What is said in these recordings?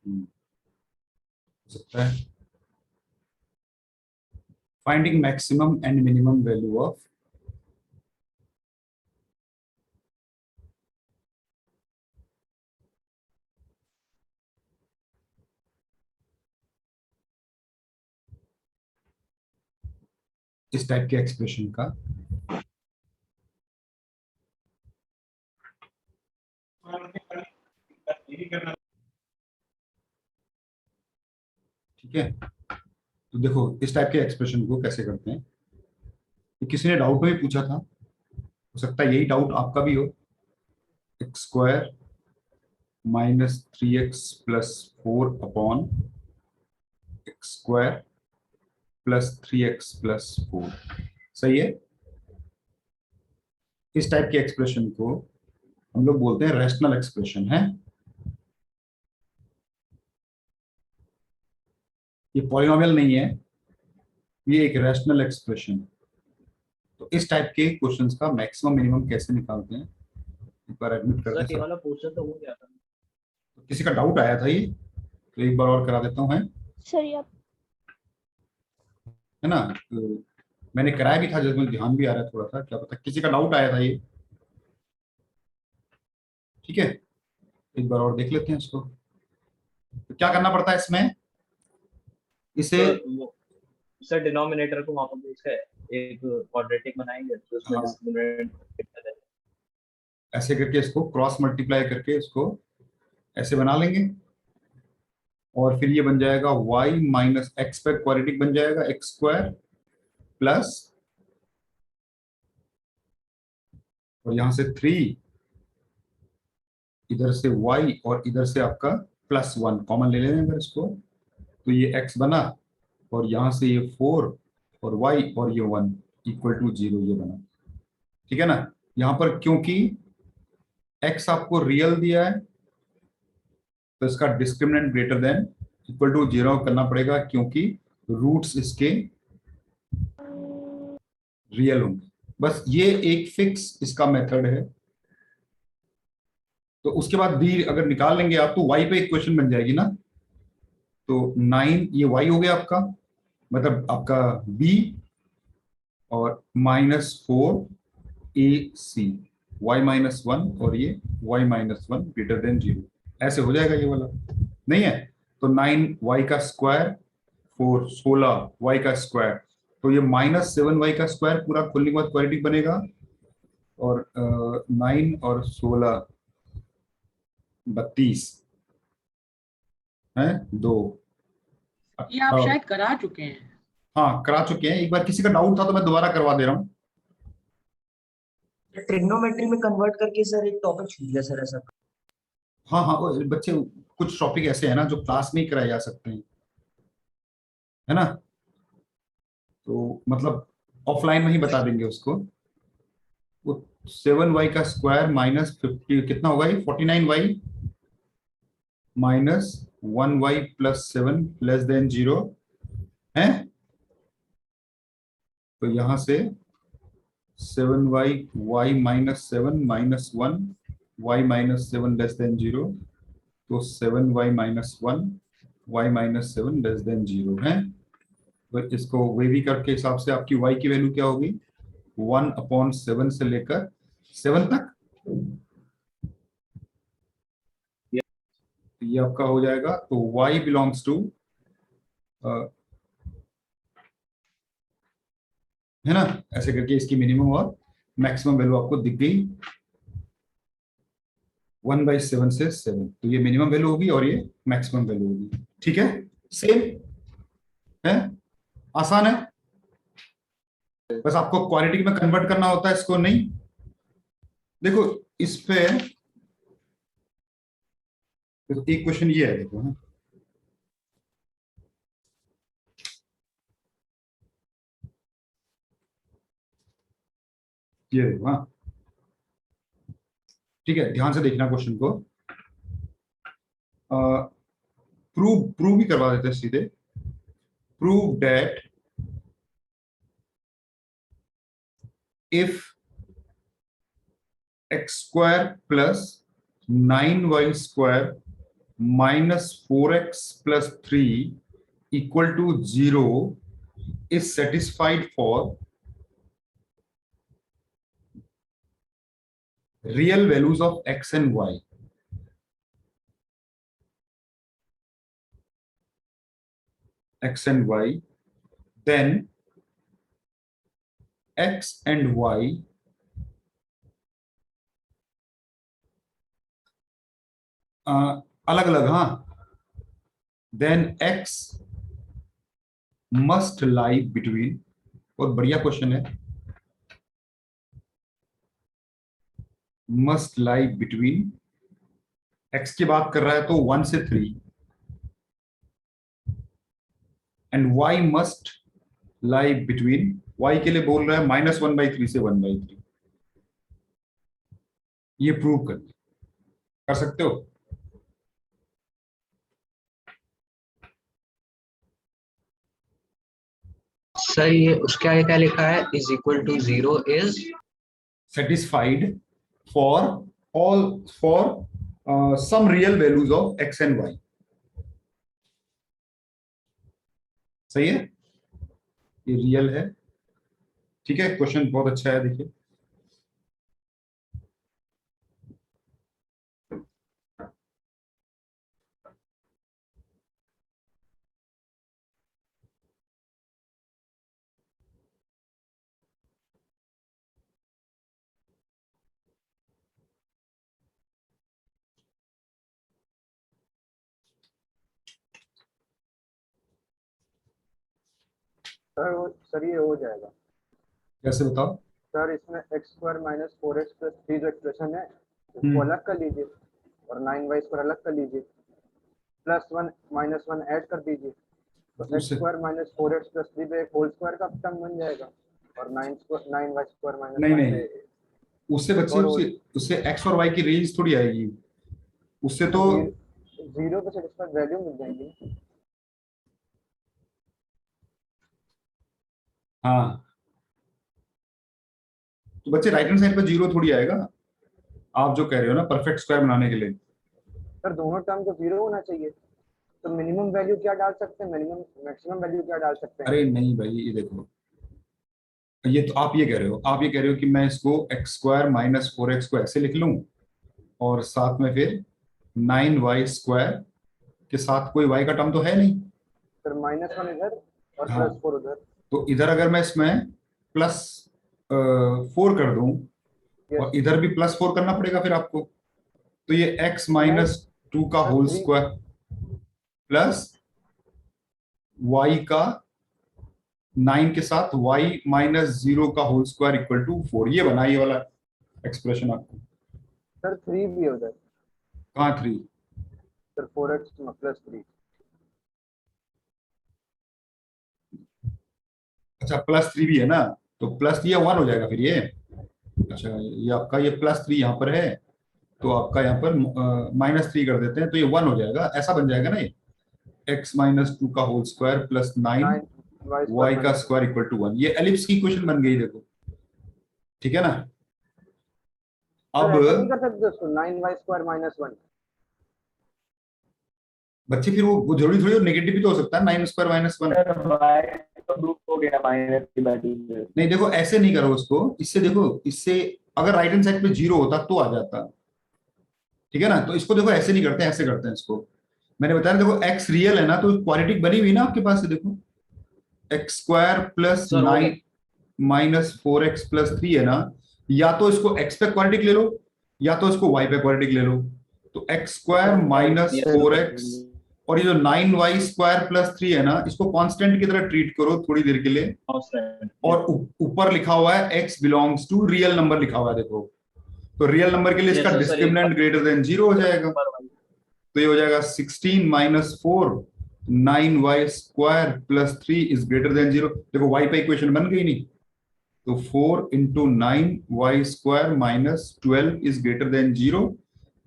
हो सकता है finding maximum and minimum value of इस टाइप के एक्सप्रेशन का ठीक है। तो देखो इस टाइप के एक्सप्रेशन को कैसे करते हैं, तो किसी ने डाउट में भी पूछा था, हो सकता है यही डाउट आपका भी हो। X square minus 3x plus 4 upon x square plus 3x plus 4, सही है। इस टाइप के एक्सप्रेशन को हम लोग बोलते हैं रैशनल एक्सप्रेशन है। ये पॉलिनोमियल नहीं है, ये एक रैशनल एक्सप्रेशन। तो इस टाइप के क्वेश्चंस का मैक्सिमम मिनिमम कैसे निकालते हैं एक बार एडमिट करते हैं ये सब। वाला क्वेश्चन तो हो गया था। तो किसी का डाउट आया था ये, तो एक बार और करा देता हूँ, है सर आप है ना। तो मैंने कराया भी था, जब मुझे ध्यान भी आ रहा है थोड़ा सा, क्या पता किसी का डाउट आया था ये। ठीक है, एक बार और देख लेते हैं इसको। तो क्या करना पड़ता है इसमें, इसे सर डिनोमिनेटर को वहां पर एक क्वाड्रेटिक बनाएंगे तो उसमें डिस्क्रिमिनेंट ऐसे करके इसको क्रॉस मल्टीप्लाई करके इसको ऐसे बना लेंगे, और फिर ये बन जाएगा y माइनस एक्स पर क्वाड्रेटिक बन जाएगा एक्स स्क्वायर प्लस, और यहां से 3, इधर से y और इधर से आपका प्लस 1 कॉमन ले लेंगे अगर इसको, तो ये x बना, और यहां से ये 4 और y और ये 1 इक्वल टू 0 ये बना। ठीक है ना। यहां पर क्योंकि x आपको रियल दिया है, तो इसका discriminant greater than equal to 0 करना पड़ेगा, क्योंकि रूट्स इसके रियल होंगे। बस ये एक फिक्स इसका मेथड है। तो उसके बाद b अगर निकाल लेंगे आप, तो y पे एक क्वेश्चन बन जाएगी ना। तो 9 ये y हो गया आपका, मतलब आपका b, और -4ac, y -1 और ये y -1 ग्रेटर देन 0, ऐसे हो जाएगा ये वाला, नहीं है। तो 9y का स्क्वायर 4 16y का स्क्वायर, तो ये -7y का स्क्वायर पूरा खोलने के बाद क्वाड्रेटिक बनेगा, और 9 और 16 32 है 2। ये आप शायद करा चुके हैं। हाँ करा चुके हैं, एक बार किसी का डाउट था तो मैं दोबारा करवा दे रहा हूँ। ट्रिग्नोमेट्री में कन्वर्ट करके सर एक टॉपिक छूट गया सर ऐसा। हाँ हाँ, वो बच्चे कुछ टॉपिक ऐसे हैं ना जो क्लास में ही कराए जा सकते हैं, है ना। तो मतलब ऑफलाइन में ही बता देंगे उसको। वो 7y का स्क्वायर माइनस 50 कितना होगा, ये 49y minus 1y plus 7 less than 0 है। तो यहां से 7y y minus 7 minus 1 y minus 7 less than 0, तो 7y minus 1 y minus 7 less than 0 है। तो इसको वेवी कर्व के हिसाब से आपकी y की वैल्यू क्या होगी, 1/7 से लेकर 7 तक। ये आपका हो जाएगा, तो y बिलोंग्स टू, है ना, ऐसे करके इसकी मिनिमम और मैक्सिमम वैल्यू आपको दिख गई। 1/7 से 7, तो ये मिनिमम वैल्यू होगी और ये मैक्सिमम वैल्यू होगी। ठीक है, सेम है, आसान है। बस आपको क्वालिटी में कन्वर्ट करना होता है, इसको नहीं। देखो इस पे एक क्वेश्चन ये है, देखो, ये देखो, हाँ ठीक है, ध्यान से देखना क्वेश्चन को। प्रूव प्रूव भी करवा देते हैं सीधे। Prove that if x square plus 9y square -4x plus 3 equal to 0 is satisfied for real values of x and y. X and y, then x and y अलग अलग, हाँ, then x must lie between, बहुत बढ़िया question है, must lie between, x की बात कर रहा है तो 1 से 3, and y must lie between, y के लिए बोल रहा है -1/3 से 1/3। ये प्रूव कर सकते हो? सर ये उसके आगे क्या लिखा है? Is equal to 0 is satisfied for all for some real values of x and y। सही है, ये रियल है, ठीक है। क्वेश्चन बहुत अच्छा है, देखिए सर ये हो जाएगा। कैसे बताओ? सर इसमें x² माइनस 4x प्लस 3 जो एक्सप्रेशन है उसको अलग कर लीजिए और 9y² अलग कर लीजिए, +1 -1 ऐड कर दीजिए, तो x² माइनस 4x प्लस 3 पे होल स्क्वायर का टर्म बन जाएगा और 9y² माइनस नहीं, उससे बच्चे उससे x और y की रेंज थोड़ी आएगी, उससे तो 0 पे सेटिस्फाइड वैल्यू मिल जाएगी। हाँ, तो बच्चे राइट हैंड साइड पे 0 थोड़ी आएगा, आप जो कह रहे हो ना परफेक्ट स्क्वायर बनाने के लिए। सर दोनों टर्म को 0 होना चाहिए, तो मिनिमम वैल्यू क्या डाल सकते हैं, मिनिमम मैक्सिमम वैल्यू क्या डाल सकते हैं? अरे नहीं भाई, ये देखो, ये तो आप ये कह रहे हो कि मैं इसको x² माइनस 4x को ऐसे लिख लूं और साथ में फिर 9y² के साथ कोई y का टर्म तो है नहीं सर -1 इधर और हाँ। +4 उधर, तो इधर अगर मैं इसमें +4 कर दूं और इधर भी +4 करना पड़ेगा फिर आपको, तो ये x - 2 का होल स्क्वायर प्लस y का 9 के साथ y - 0 का होल स्क्वायर इक्वल टू 4, ये बना ये वाला एक्सप्रेशन आपको। सर 3 भी है उधर। कहाँ 3? Sir 4x plus 3। अच्छा +3 भी है ना, तो प्लस ये 1 हो जाएगा फिर ये। अच्छा ये आपका ये +3 यहाँ पर है, तो आपका यहाँ पर -3 कर देते हैं तो ये 1 हो जाएगा, ऐसा बन जाएगा ना ये x - 2 का होल स्क्वायर प्लस 9 y का स्क्वायर इक्वल टू 1। ये एलिप्स की इक्वेशन बन गई, देखो ठीक है ना। अब नहीं कर सकते उसको 9y² - 1। बच्चे फिर वो जरूरी थोड़ी नेगेटिव भी तो हो सकता है, 9² - 1। हो गया नहीं देखो ऐसे नहीं करो उसको, इससे देखो, इससे अगर राइट हैंड साइड पे 0 होता तो आ जाता, ठीक है ना। तो इसको देखो ऐसे नहीं करते, ऐसे करते हैं इसको। मैंने बताया देखो x रियल है ना, तो क्वाड्रेटिक बनी हुई ना आपके पास से, देखो x² plus 9 minus 4x plus 3 है ना, या तो इसको x पे क्वाड्रेटिक ले लो या तो इसको y पे क्वाड्रेटिक ले लो, तो x² माइनस 4x और ये जो 9y² प्लस 3 है ना, इसको कांस्टेंट की तरह ट्रीट करो थोड़ी देर के लिए, और ऊपर लिखा हुआ है x belongs to real number लिखा हुआ है, देखो तो रियल नंबर के लिए इसका डिस्क्रिमिनेंट ग्रेटर देन 0 हो जाएगा, तो ये हो जाएगा 16 - 4 9y² plus 3 is greater than 0। देखो y पे इक्वेशन बन गई नहीं, तो 4 × 9y² - 12 इज ग्रेटर देन 0,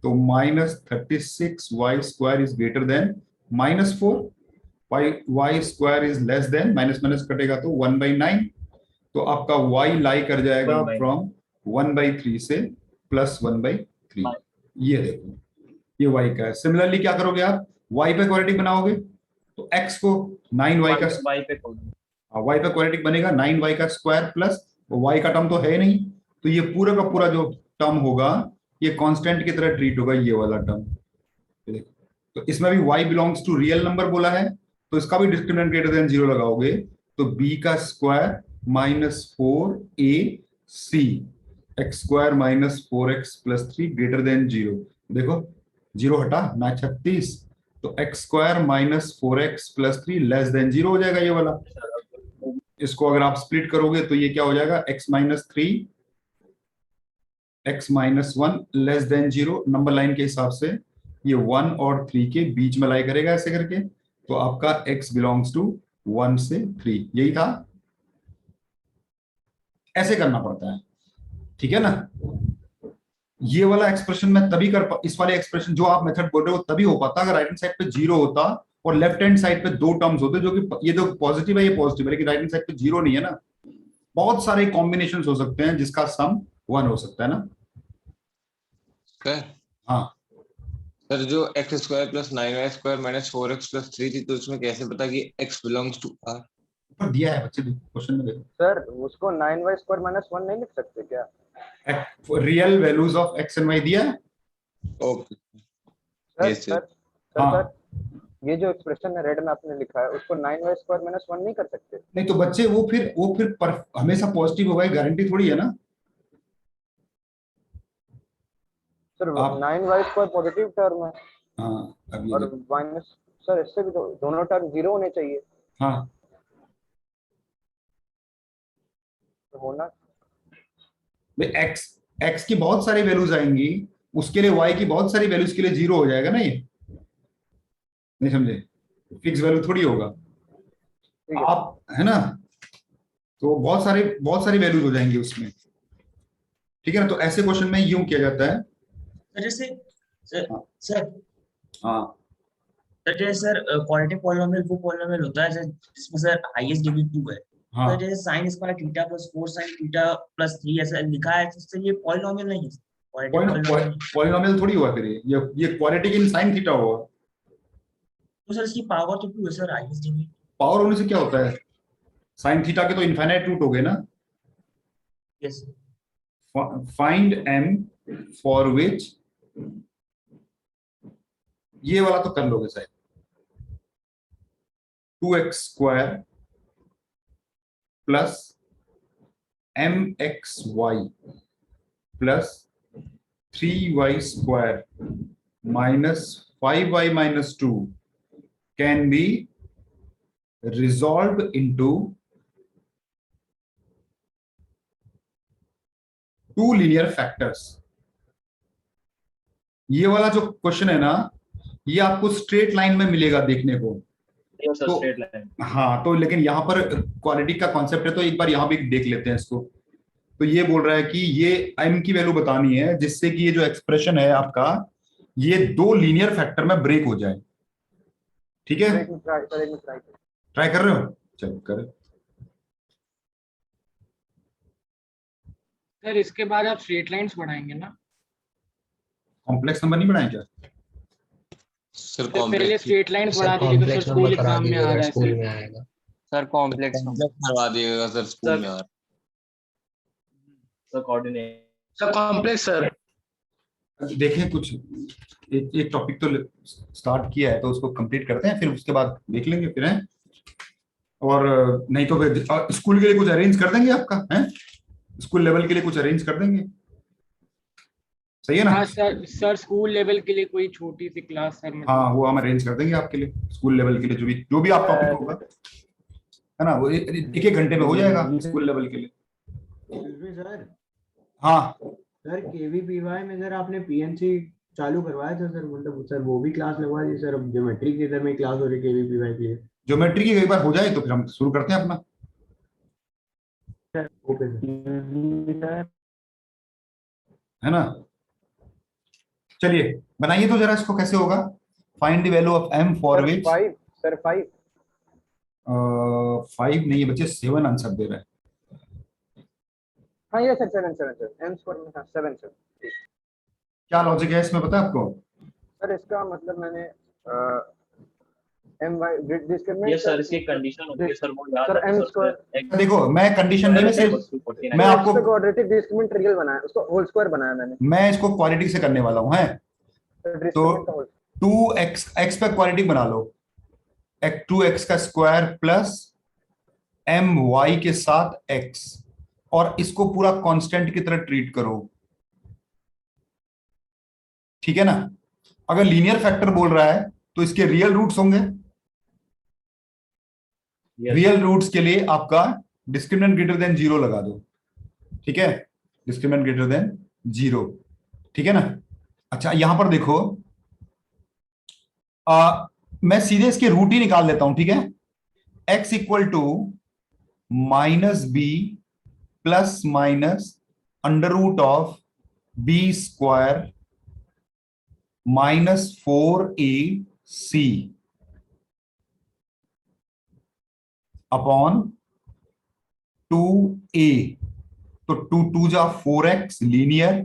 तो -36y² is greater than -4, y² is less than, minus minus कटेगा तो 1/9, तो आपका y लाई कर जाएगा फ्रॉम 1/3 से +1/3। ये देखो ये y का है। सिमिलरली क्या करोगे आप, y पे क्वाड्रेटिक बनाओगे तो x को 9y का y पे खोल y पे क्वाड्रेटिक बनेगा 9y का स्क्वायर प्लस y का टर्म तो है नहीं, तो ये पूरा का पूरा जो टर्म होगा ये कांस्टेंट की तरह ट्रीट होगा, ये वाला टर्म। तो इसमें भी y belongs to real number बोला है, तो इसका भी डिस्क्रिमिनेंट ग्रेटर देन 0 लगाओगे तो b का square minus 4ac x square minus 4x plus 3 greater than 0। देखो 0 हटा ना 36, तो x square minus 4x plus 3 less than 0 हो जाएगा ये वाला। इसको अगर आप स्प्लिट करोगे तो ये क्या हो जाएगा, x minus 3 x minus 1 less than 0। Number line के हिसाब से ये 1 और 3 के बीच में लाई करेगा ऐसे करके, तो आपका x बिलोंग्स टू 1 से 3, यही था। ऐसे करना पड़ता है, ठीक है ना। ये वाला एक्सप्रेशन में तभी इस वाले एक्सप्रेशन जो आप मेथड बोल रहे हो तभी हो पाता अगर राइट हैंड साइड पे 0 होता और लेफ्ट हैंड साइड पे 2 टर्म्स होते, जो कि ये तो पॉजिटिव है, ये पॉजिटिव है, लेकिन राइट हैंड साइड पे 0 नहीं है ना। बहुत सारे कॉम्बिनेशंस हो सकते हैं जिसका सम 1 हो सकता है ना। सर हाँ सर, जो x square plus 9y square minus 4x plus 3 थी, तो उसमें कैसे पता कि x बिलोंग्स टू r? ऊपर दिया है बच्चे, क्वेश्चन में देखो। सर उसको 9y स्क्वायर माइनस 1 नहीं लिख सकते क्या? Real values of x and y दिया है। Okay sir Yes, sir. Sir हाँ। सर ये जो एक्सप्रेशन है रेड में आपने लिखा है उसको 9y स्क्वायर माइनस 1 नहीं कर सकते? नहीं तो बच्चे वो फिर हमेशा पॉजिटिव होगा, गारंटी थोड़ी है ना। सर आप- 9y स्क्वायर पॉजिटिव टर्म है हाँ अभी और माइनस, सर इससे भी दोनों टर्म 0 होने चाहिए। हाँ तो होना x की बहुत सारी वैल्यूज आएंगी, उसके लिए y की बहुत सारी वैल्यूज के लिए 0 हो जाएगा ना, ये नहीं समझे, फिक्स वैल्यू थोड़ी होगा। ठीक है। आप है ना, तो बहुत सारी वैल्यूज हो जाएंगी उसमें, ठीक है ना। तो ऐसे क्वेश्चन में यूं किया जाता है। सर जैसे सर हाँ। सर हाँ सर जैसे सर क्वाड्रेटिक पॉलिनोमियल वो पॉलिनोमियल होता है जिसमें सर हाईएस्ट डिग्री 2 है। हाँ तो जैसे sine square theta plus 4 sine theta plus 3 ऐसा लिखा है, तो सर ये पॉलिनोमियल नहीं है, क्वाड्रेटिक पॉलिनोमियल। पॉलिनोमियल थोड़ी हुआ फिर ये क्वाड्रेटिक इन साइन थीटा हुआ। तो सर इसकी पावर तो 2 है सर, हाईएस्ट डिग्री। पावर होने से क्या होता है, साइन थीटा के तो इनफाइनाइट रूट हो गए ना। Yes find m for which, ये वाला तो कर लोगे शायद, 2x square plus mxy plus 3y square minus 5y minus 2 can be resolve into 2 linear factors. ये वाला जो क्वेश्चन है ना, ये आपको स्ट्रेट लाइन में मिलेगा देखने को। तो स्ट्रेट लाइन। हाँ तो लेकिन यहाँ पर क्वालिटी का कॉन्सेप्ट है, तो एक बार यहाँ भी देख लेते हैं इसको। तो ये बोल रहा है कि ये m की वैल्यू बतानी है जिससे कि ये जो एक्सप्रेशन है आपका ये 2 लीनियर फैक्टर में ब्रेक हो जाए, ठीक है। ट्राई कर रहे हो, चलो करें। सर इसके बाद आप स्ट्रेट लाइंस बढ़ाएंगे ना। कॉम्प्लेक्स नंबर नहीं बनाए क्या? सर तो पहले कॉम्प्लेक्स स्ट्रेट लाइंस सर बढ़ा दीजिए तो सर कॉम्प्लेक्स स्कूल नंबर करा एग्जाम में आ रहा दीजिएगा, है स्कूल सर। में आएगा। सर कॉम्प्लेक्स करवा दिएगा सर स्कूल में यार। Sir coordinate sir complex sir देखें कुछ एक टॉपिक तो स्टार्ट किया है तो उसको कंप्लीट करते हैं, फिर उसके बाद देख लेंगे फिर हैं। और नहीं तो फिर स्कूल के लिए कुछ अरेंज कर देंगे आपका, हैं स्कूल लेवल के लिए कुछ अरेंज कर देंगे, सही है ना। हाँ सर स्कूल लेवल के लिए कोई छोटी सी क्लास सर मतलब। हाँ वो हम अरेंज कर देंगे आपके लिए, स्कूल लेवल के लिए जो भी आप टॉपिक होगा, है ना, वो एक घंटे में हो जाएगा स्कूल लेवल के लिए। सर हाँ सर केवीपीवाई में सर आपने पीएनसी चालू करवाया था सर, मतलब सर वो भी क्लास लगवा दी सर। अब ज्योमेट्री के इधर में क्लास हो रही है केवीपीवाई के लिए। ज्योमेट्री की एक बार हो जाए तो फिर हम शुरू करते हैं अपना। Okay sir. है ना, चलिए बनाइए तो जरा इसको, कैसे होगा। Find the value of m for which 5 sir 5 5 नहीं है बच्चे, 7 आंसर दे रहा है। हाँ ये सर 7 सर m स्क्वायर में 7 सर। क्या लॉजिक है इसमें पता है आपको? सर इसका मतलब मैंने एम वाई डिस्क्रिमिनेंट ये सर इसकी कंडीशन होती है सर, वो याद सर रखो एम सर। स्क्वायर देखो मैं कंडीशन नहीं, मैं सिर्फ मैं आपको क्वाड्रेटिक डिस्क्रिमिनेंट रियल बनाया, उसको होल स्क्वायर बनाया मैंने। मैं इसको क्वाड्रेटिक से करने वाला हूं है। तो डिस्क्रिमिनेंट का होल 2x पे क्वाड्रेटिक बना लो, 2x का स्क्वायर प्लस my के साथ x, और इसको पूरा कांस्टेंट की तरह ट्रीट करो, ठीक है ना। अगर लीनियर फैक्टर बोल रहा है तो इसके रियल रूट्स होंगे। रियल रूट्स के लिए आपका डिस्क्रिमिनेंट ग्रेटर देन 0 लगा दो, ठीक है, डिस्क्रिमिनेंट ग्रेटर देन 0, ठीक है ना। अच्छा यहां पर देखो, मैं सीधे इसके रूट ही निकाल लेता हूं, ठीक है। x equal to minus B plus minus under root of B square minus 4ac upon 2a, तो 2 जा 4x linear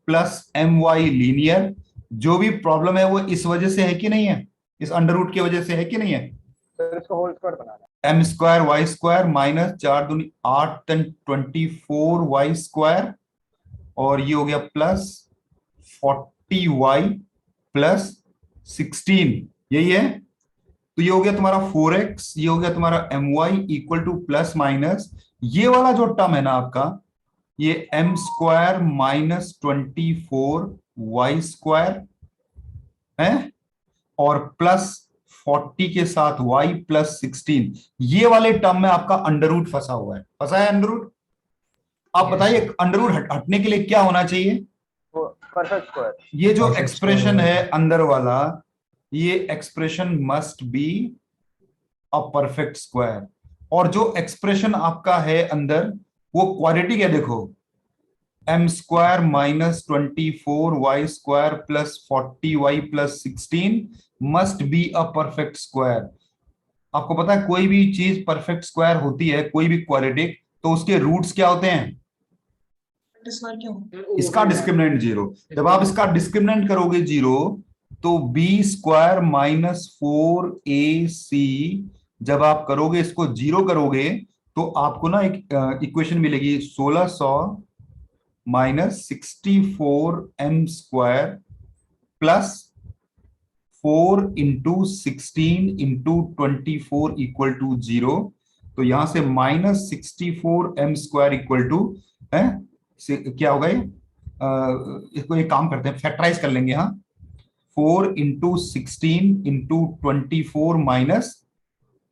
plus my linear. जो भी प्रॉब्लम है वो इस वजह से है कि नहीं है, इस अंडर रूट की वजह से है कि नहीं है। सर इसको होल स्क्वायर बनाना है। M square Y square minus 4 दूनी 8 24 वाई स्क्वायर, और ये हो गया प्लस 40y प्लस 16, यही है। तो ये हो गया तुम्हारा 4x, ये हो गया तुम्हारा my equal to plus minus ये वाला जो टर्म है ना आपका, ये M square minus 24y square है, और प्लस 40 के साथ y प्लस 16, ये वाले टर्म में आपका अंडर रूट फंसा हुआ है, फंसा है अंडर रूट। आप बताइए अंडर रूट हटने के लिए क्या होना चाहिए। Perfect square. ये जो एक्सप्रेशन है अंदर वाला, ये expression must be a perfect square, और जो एक्सप्रेशन आपका है अंदर वो क्वाड्रेटिक है। देखो M square minus 24y square plus 40y plus 16 must be a perfect square. आपको पता है कोई भी चीज परफेक्ट स्क्वायर होती है, कोई भी क्वाड्रेटिक, तो उसके रूट्स क्या होते हैं, स्क्वायर क्या होता है? इसका डिस्क्रिमिनेंट 0। जब आप इसका डिस्क्रिमिनेंट करोगे 0, तो बी स्क्वायर माइनस 4ac, जब आप करोगे इसको 0 करोगे तो आपको ना एक इक्वेशन मिलेगी 1600 minus 64m square plus 4 into 16 into 24 equal to 0। तो यहां से minus 64m square equal to है क्या होगा ये, इसको एक काम करते हैं, फैक्टराइज कर लेंगे। हाँ 4 into 16 into 24 minus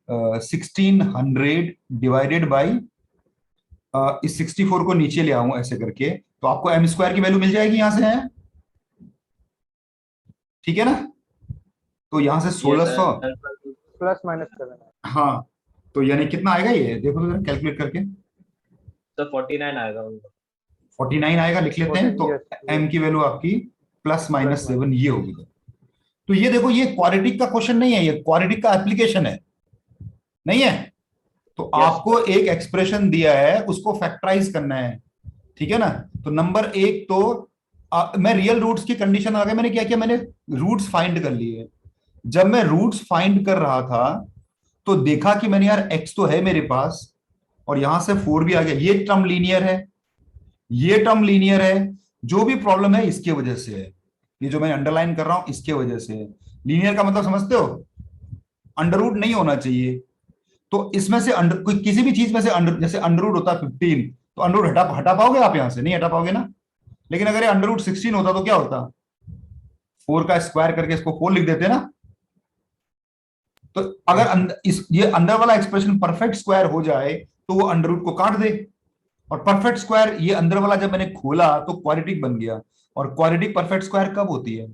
1600 divided by, इस 64 को नीचे ले आऊं ऐसे करके, तो आपको एम स्क्वायर की वैल्यू मिल जाएगी यहां से, है ठीक है ना। तो यहां से 1600 प्लस माइनस करना है। हाँ, तो यानी कितना आएगा ये देखो तो जरा कैलकुलेट करके। तो 49 आएगा। 49 आएगा, लिख लेते हैं। तो m की वैल्यू आपकी प्लस माइनस 7 ये होगी। तो ये देखो ये क्वाड्रेटिक का क्वेश्चन नहीं है, ये क्वाड्रेटिक का एप्लीकेशन है, नहीं है। तो आपको एक एक्सप्रेशन दिया है, उसको फैक्टराइज करना है, ठीक है ना। तो नंबर 1 तो मैं रियल रूट्स की कंडीशन आ गई, मैंने क्या किया, मैंने रूट्स फाइंड कर लिए। जब मैं रूट्स फाइंड कर रहा था तो देखा कि मैंने यार x तो है मेरे पास, और यहां से 4 भी आ गया, ये टर्म लीनियर है, ये टर्म लीनियर है। जो भी प्रॉब्लम है इसके वजह से है, ये जो मैं अंडरलाइन कर रहा हूं इसके वजह से है। लीनियर का मतलब समझते हो, अंडर रूट नहीं होना चाहिए। तो इसमें से अंडर कोई किसी भी चीज में से अंडर, जैसे अंडर रूट होता है 15, तो अंडर रूट हटा पाओगे आप यहां से, नहीं हटा पाओगे ना। लेकिन अगर ये अंडर रूट 16 होता तो क्या होता, 4 का स्क्वायर करके इसको 4 लिख देते ना। तो अगर ये अंदर वाला एक्सप्रेशन परफेक्ट स्क्वायर हो जाए तो वो अंडर रूट को काट दे, और परफेक्ट स्क्वायर ये अंदर वाला जब मैंने खोला तो क्वाड्रेटिक बन गया। और क्वाड्रेटिक परफेक्ट स्क्वायर कब होती है,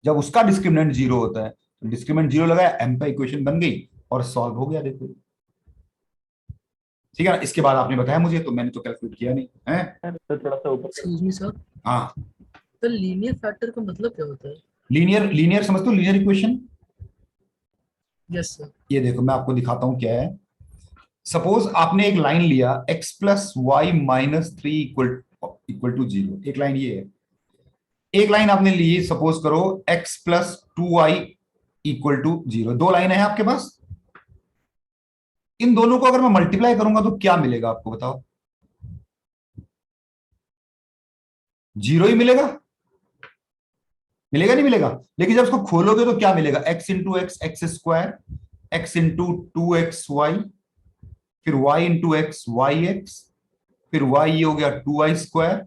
जब उसका डिस्क्रिमिनेंट 0 होता है। तो डिस्क्रिमिनेंट 0 लगाया, एम पे इक्वेशन बन गई और सॉल्व हो गया, देखो ठीक है ना। इसके बाद आपने बताया मुझे, तो मैंने तो कैलकुलेट किया नहीं है। थोड़ा सा ऊपर। एक्सक्यूज मी सर, हाँ तो लीनियर फैक्टर का मतलब क्या होता है? लीनियर समझते हो, लीनियर इक्वेशन। Yes sir. ये देखो मैं आपको दिखाता हूं क्या है। सपोज आपने एक लाइन लिया x plus Y minus 3 equal to 0, एक लाइन ये है। एक लाइन आपने ली, सपोज करो x plus 2y equal to 0, दो लाइन है आपके पास। इन दोनों को अगर मैं मल्टीप्लाई करूंगा तो क्या मिलेगा आपको बताओ? 0 ही मिलेगा, मिलेगा नहीं मिलेगा? लेकिन जब इसको खोलोगे तो क्या मिलेगा? x into X X square, x into 2xy, फिर y into X Y X, फिर y ये हो गया 2y square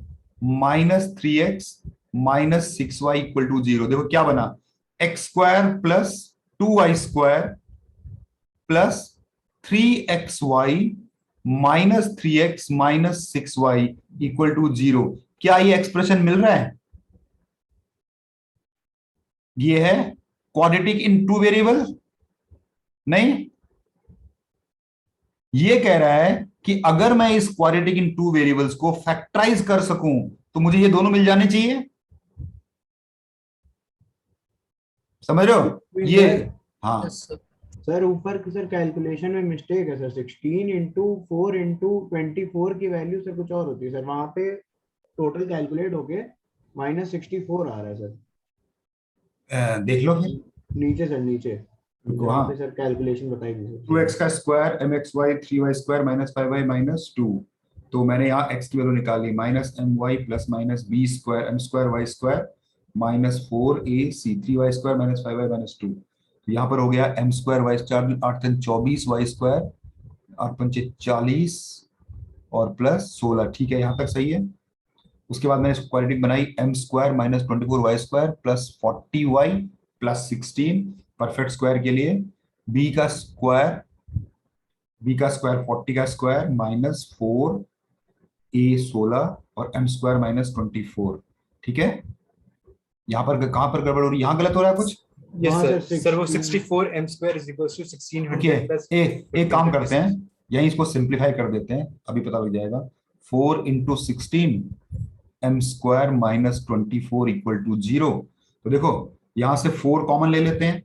minus 3x minus 6y equal to 0। देखो क्या बना, X square plus 2y square plus 3xy minus 3x minus 6y equal to 0। क्या ये एक्सप्रेशन मिल रहा है? ये है क्वाड्रेटिक इन टू वेरिएबल? नहीं, ये कह रहा है कि अगर मैं इस क्वाड्रेटिक इन टू वेरिएबल्स को फैक्टराइज कर सकूं तो मुझे ये दोनों मिल जाने चाहिए। समझ रहे हो ये? हाँ यस सर। सर ऊपर की सर कैलकुलेशन में मिस्टेक है सर, 16 इंटू 4 इंटू 24 की वैल्यू सर कुछ और होती है सर, वहां पे टोटल कैलकुलेट होके -64 आ रहा है सर। देख लो फिर, नीचे सर नीचे रुको, जहाँ हाँ, पे सर कैलकुलेशन बताई थी सर। 2x का square mxy 3y square minus 5y minus 2। तो मैंने यहाँ x की वैल्यू निकाली, minus my plus minus b square m square y square minus 4ac 3y square minus 5y minus 2। तो यहाँ पर हो गया m square y square 8 24 y square 8 पंचे 40 और प्लस 16। ठीक है, यहाँ तक सही है। उसके बाद मैंने क्वाड्रेटिक बनाई, M square minus 24y square plus 40y plus 16 perfect square के लिए, b का स्क्वायर 40 का स्क्वायर माइनस 4a 16 और m स्क्वायर माइनस 24। ठीक है, यहाँ पर कहां पर गड़बड़ हो रही है? यहाँ गलत हो रहा है कुछ? यस सर, सर वो 64 m square is equals to 1600 देखिए, प्लस एक काम करते हैं, यहीं इसको सिंप्लीफाई कर देते हैं, अभी पता लग जाएगा। 4 into 16 m square minus 24 equal to 0। तो देखो यहां से 4 कॉमन ले लेते हैं,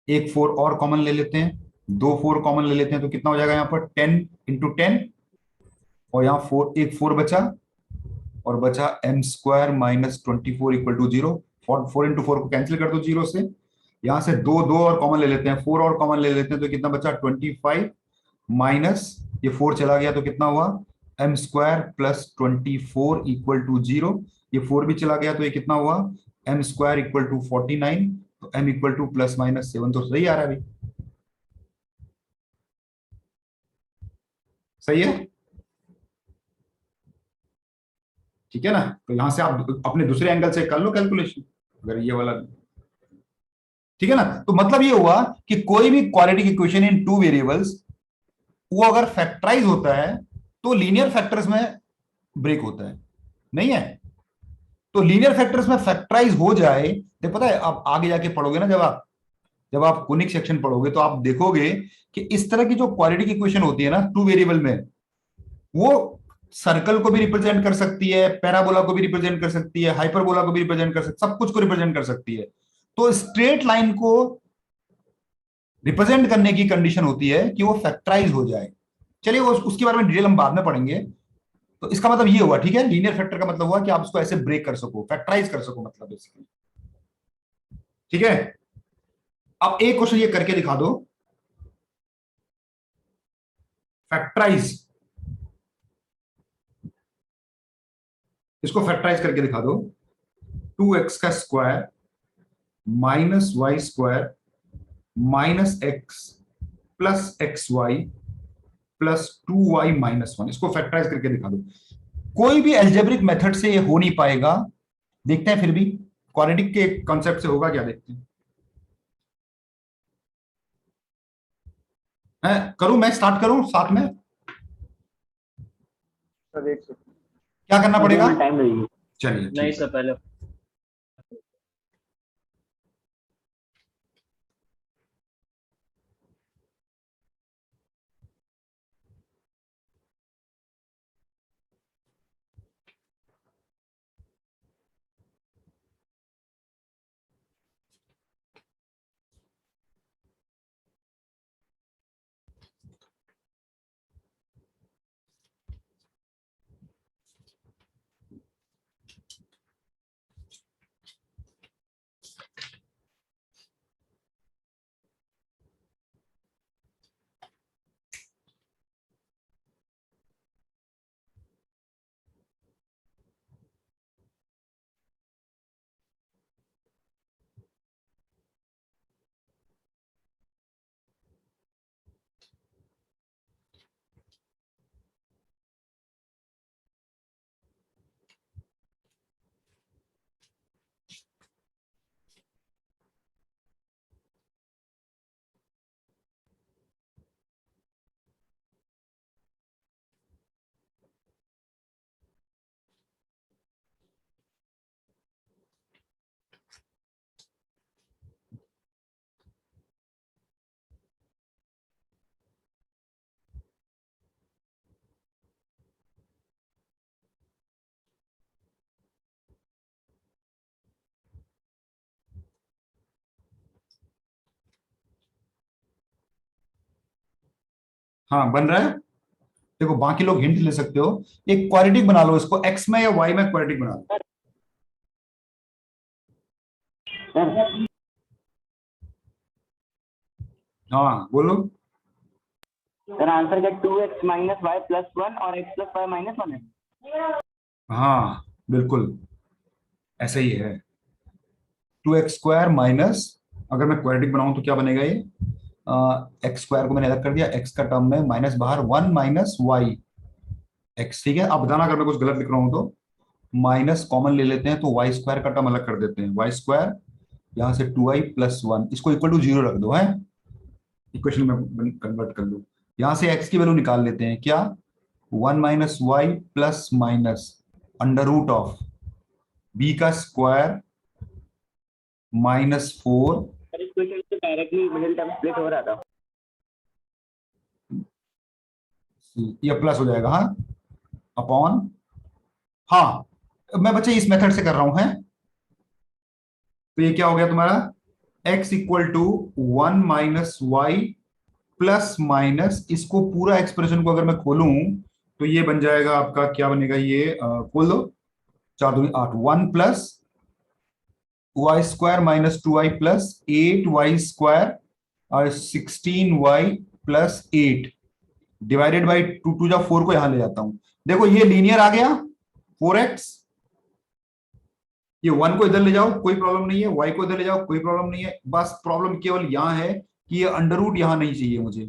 एक 4 और कॉमन ले लेते हैं, दो 4 कॉमन ले लेते हैं, तो कितना हो जाएगा यहाँ पर 10 इंटू 10, और यहाँ 4 एक 4 बचा और बचा m square minus 24 equal to 0। 4 इंटू 4 को कैंसिल कर दो 0 से, यहां से दो और कॉमन ले लेते हैं, 4 और कॉमन ले लेते हैं, तो कितना बचा 25 माइनस ये 4 चला गया तो कितना हुआ m square plus 24 equal to 0। ये 4 भी चला गया तो ये कितना हुआ m स्क्वायर इक्वल टू 49। तो m equal to plus minus 7 तो सही आ रहा है अभी, सही है? ठीक है ना? तो यहां से आप अपने दूसरे एंगल से कर लो कैलकुलेशन, अगर ये वाला, ठीक है ना? तो मतलब ये हुआ कि कोई भी quadratic equation in two variables वो अगर फैक्टराइज होता है तो लीनियर फैक्टर्स में ब्रेक होता है, नहीं है? तो लीनियर फैक्टर्स में फैक्टराइज हो जाए, तो पता है आप आगे जाके पढ़ोगे ना, जब आप कोनिक सेक्शन पढ़ोगे तो आप देखोगे कि इस तरह की जो क्वाड्रेटिक इक्वेशन होती है ना टू वेरिएबल में, वो सर्कल को भी रिप्रेजेंट कर सकती है, पैराबोला को भी रिप्रेजेंट कर सकती है, हाइपरबोला को भी रिप्रेजेंट कर सकती है, सब कुछ को रिप्रेजेंट कर सकती है। तो स्ट्रेट लाइन को रिप्रेजेंट करने की कंडीशन होती है कि वो फैक्टराइज हो जाए। चलिए उसके बारे में डिटेल हम बाद में पढ़ेंगे। तो इसका मतलब ये हुआ, ठीक है, लीनियर फैक्टर का मतलब हुआ कि आप उसको ऐसे ब्रेक कर सको, फैक्टराइज कर सको, मतलब बेसिकली। ठीक है, अब एक क्वेश्चन ये करके दिखा दो, फैक्टराइज, इसको फैक्टराइज करके दिखा दो। 2x का square minus Y square minus X plus X Y plus 2y minus 1, इसको फैक्टराइज करके दिखा दो। कोई भी एल्जेब्रिक मेथड से ये हो नहीं पाएगा, देखते हैं फिर भी क्वाड्रेटिक के कॉन्सेप्ट से होगा क्या, देखते हैं। करूं मैं, स्टार्ट करूं साथ में? सर एक सेकंड, क्या करना पड़ेगा? टाइम लगेगा। चलिए नहीं ठीक सर, है। पहले हाँ बन रहा है। देखो बाकी लोग हिंट ले सकते हो, एक क्वाड्रेटिक बना लो इसको, एक्स में या वाई में क्वाड्रेटिक बना लो। हाँ बोलो। सर आंसर क्या 2x माइनस वाई प्लस 1 और x प्लस वाई माइनस 1 है? हाँ बिल्कुल ऐसा ही है। 2x² माइनस, अगर मैं क्वाड्रेटिक बनाऊं तो क्या बनेगा ये, एक्स स्क्वायर को मैंने अलग कर दिया, एक्स का टर्म में माइनस बाहर 1 माइनस वाई एक्स। ठीक है, अब बताना अगर मैं कुछ गलत लिख रहा हूं तो। माइनस कॉमन ले लेते हैं तो वाई स्क्वायर का टर्म अलग कर देते हैं, वाई स्क्वायर यहां से 2i प्लस 1, इसको इक्वल टू 0 रख दो है, इक्वेशन में कन्वर्ट कर लो। यहां से x की वैल्यू निकाल लेते हैं, क्या 1 minus Y plus minus under root of b का स्क्वायर -4। इक्वेशन से डायरेक्टली मिडिल टर्म स्प्लिट हो रहा था। ये प्लस हो जाएगा, हाँ अपॉन, हाँ मैं बच्चे इस मेथड से कर रहा हूं है। तो ये क्या हो गया तुम्हारा, x equal to 1 minus Y plus minus, इसको पूरा एक्सप्रेशन को अगर मैं खोलूं तो ये बन जाएगा आपका, क्या बनेगा ये, खोल दो, 4 दूनी 8, 1 plus Y square minus 2i plus 8y square और 16y प्लस 8 डिवाइडेड बाई 2 जा 4 को यहां ले जाता हूं। देखो ये लीनियर आ गया 4x, ये 1 को इधर ले जाओ कोई प्रॉब्लम नहीं है, y को इधर ले जाओ कोई प्रॉब्लम नहीं है, बस प्रॉब्लम केवल यहां है कि ये अंडर रूट यहां नहीं चाहिए मुझे।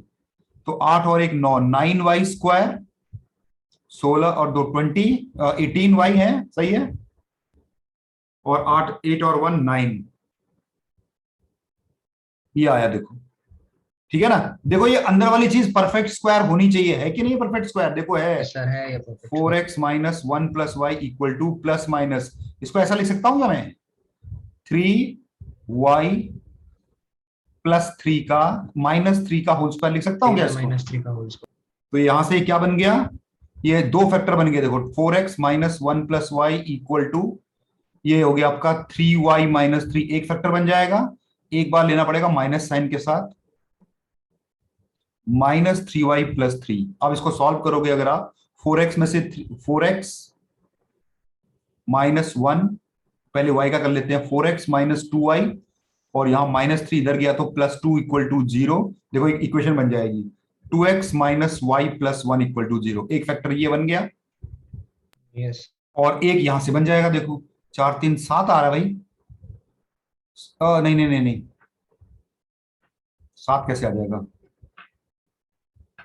तो 8 और 1 9, 9y स्क्वायर 16 और 2 20, 18y है, सही है, और 8 और 1 9, ये आया देखो, ठीक है ना। देखो ये अंदर वाली चीज परफेक्ट स्क्वायर होनी चाहिए, है कि नहीं परफेक्ट स्क्वायर, देखो है सर है ये perfect 4x minus 1 plus Y equal to plus minus, इसको ऐसा लिख सकता हूं क्या मैं, 3y प्लस 3 का माइनस 3 का होल स्क्वायर लिख सकता हूं क्या इसको, -3 का होल स्क्वायर। तो यहां से क्या बन गया, ये दो फैक्टर बन गए देखो, 4x minus 1 plus Y equal to, ये हो गया आपका 3y माइनस 3, एक फैक्टर बन जाएगा, एक बार लेना पड़ेगा माइनस साइन के साथ, -3y प्लस 3। अब इसको सॉल्व करोगे अगर आप, 4x में से 4x माइनस 1, पहले y का कर लेते हैं, 4x माइनस 2y और यहां -3 इधर गया तो +2 इक्वल टू 0। देखो एक इक्वेशन बन जाएगी 2x minus Y plus 1 equal to 0, एक फैक्टर ये बन गया, यस और एक यहां से बन जाएगा, देखो 4 3 7 आ रहा है भाई, नहीं नहीं नहीं नहीं 7 कैसे आ जाएगा,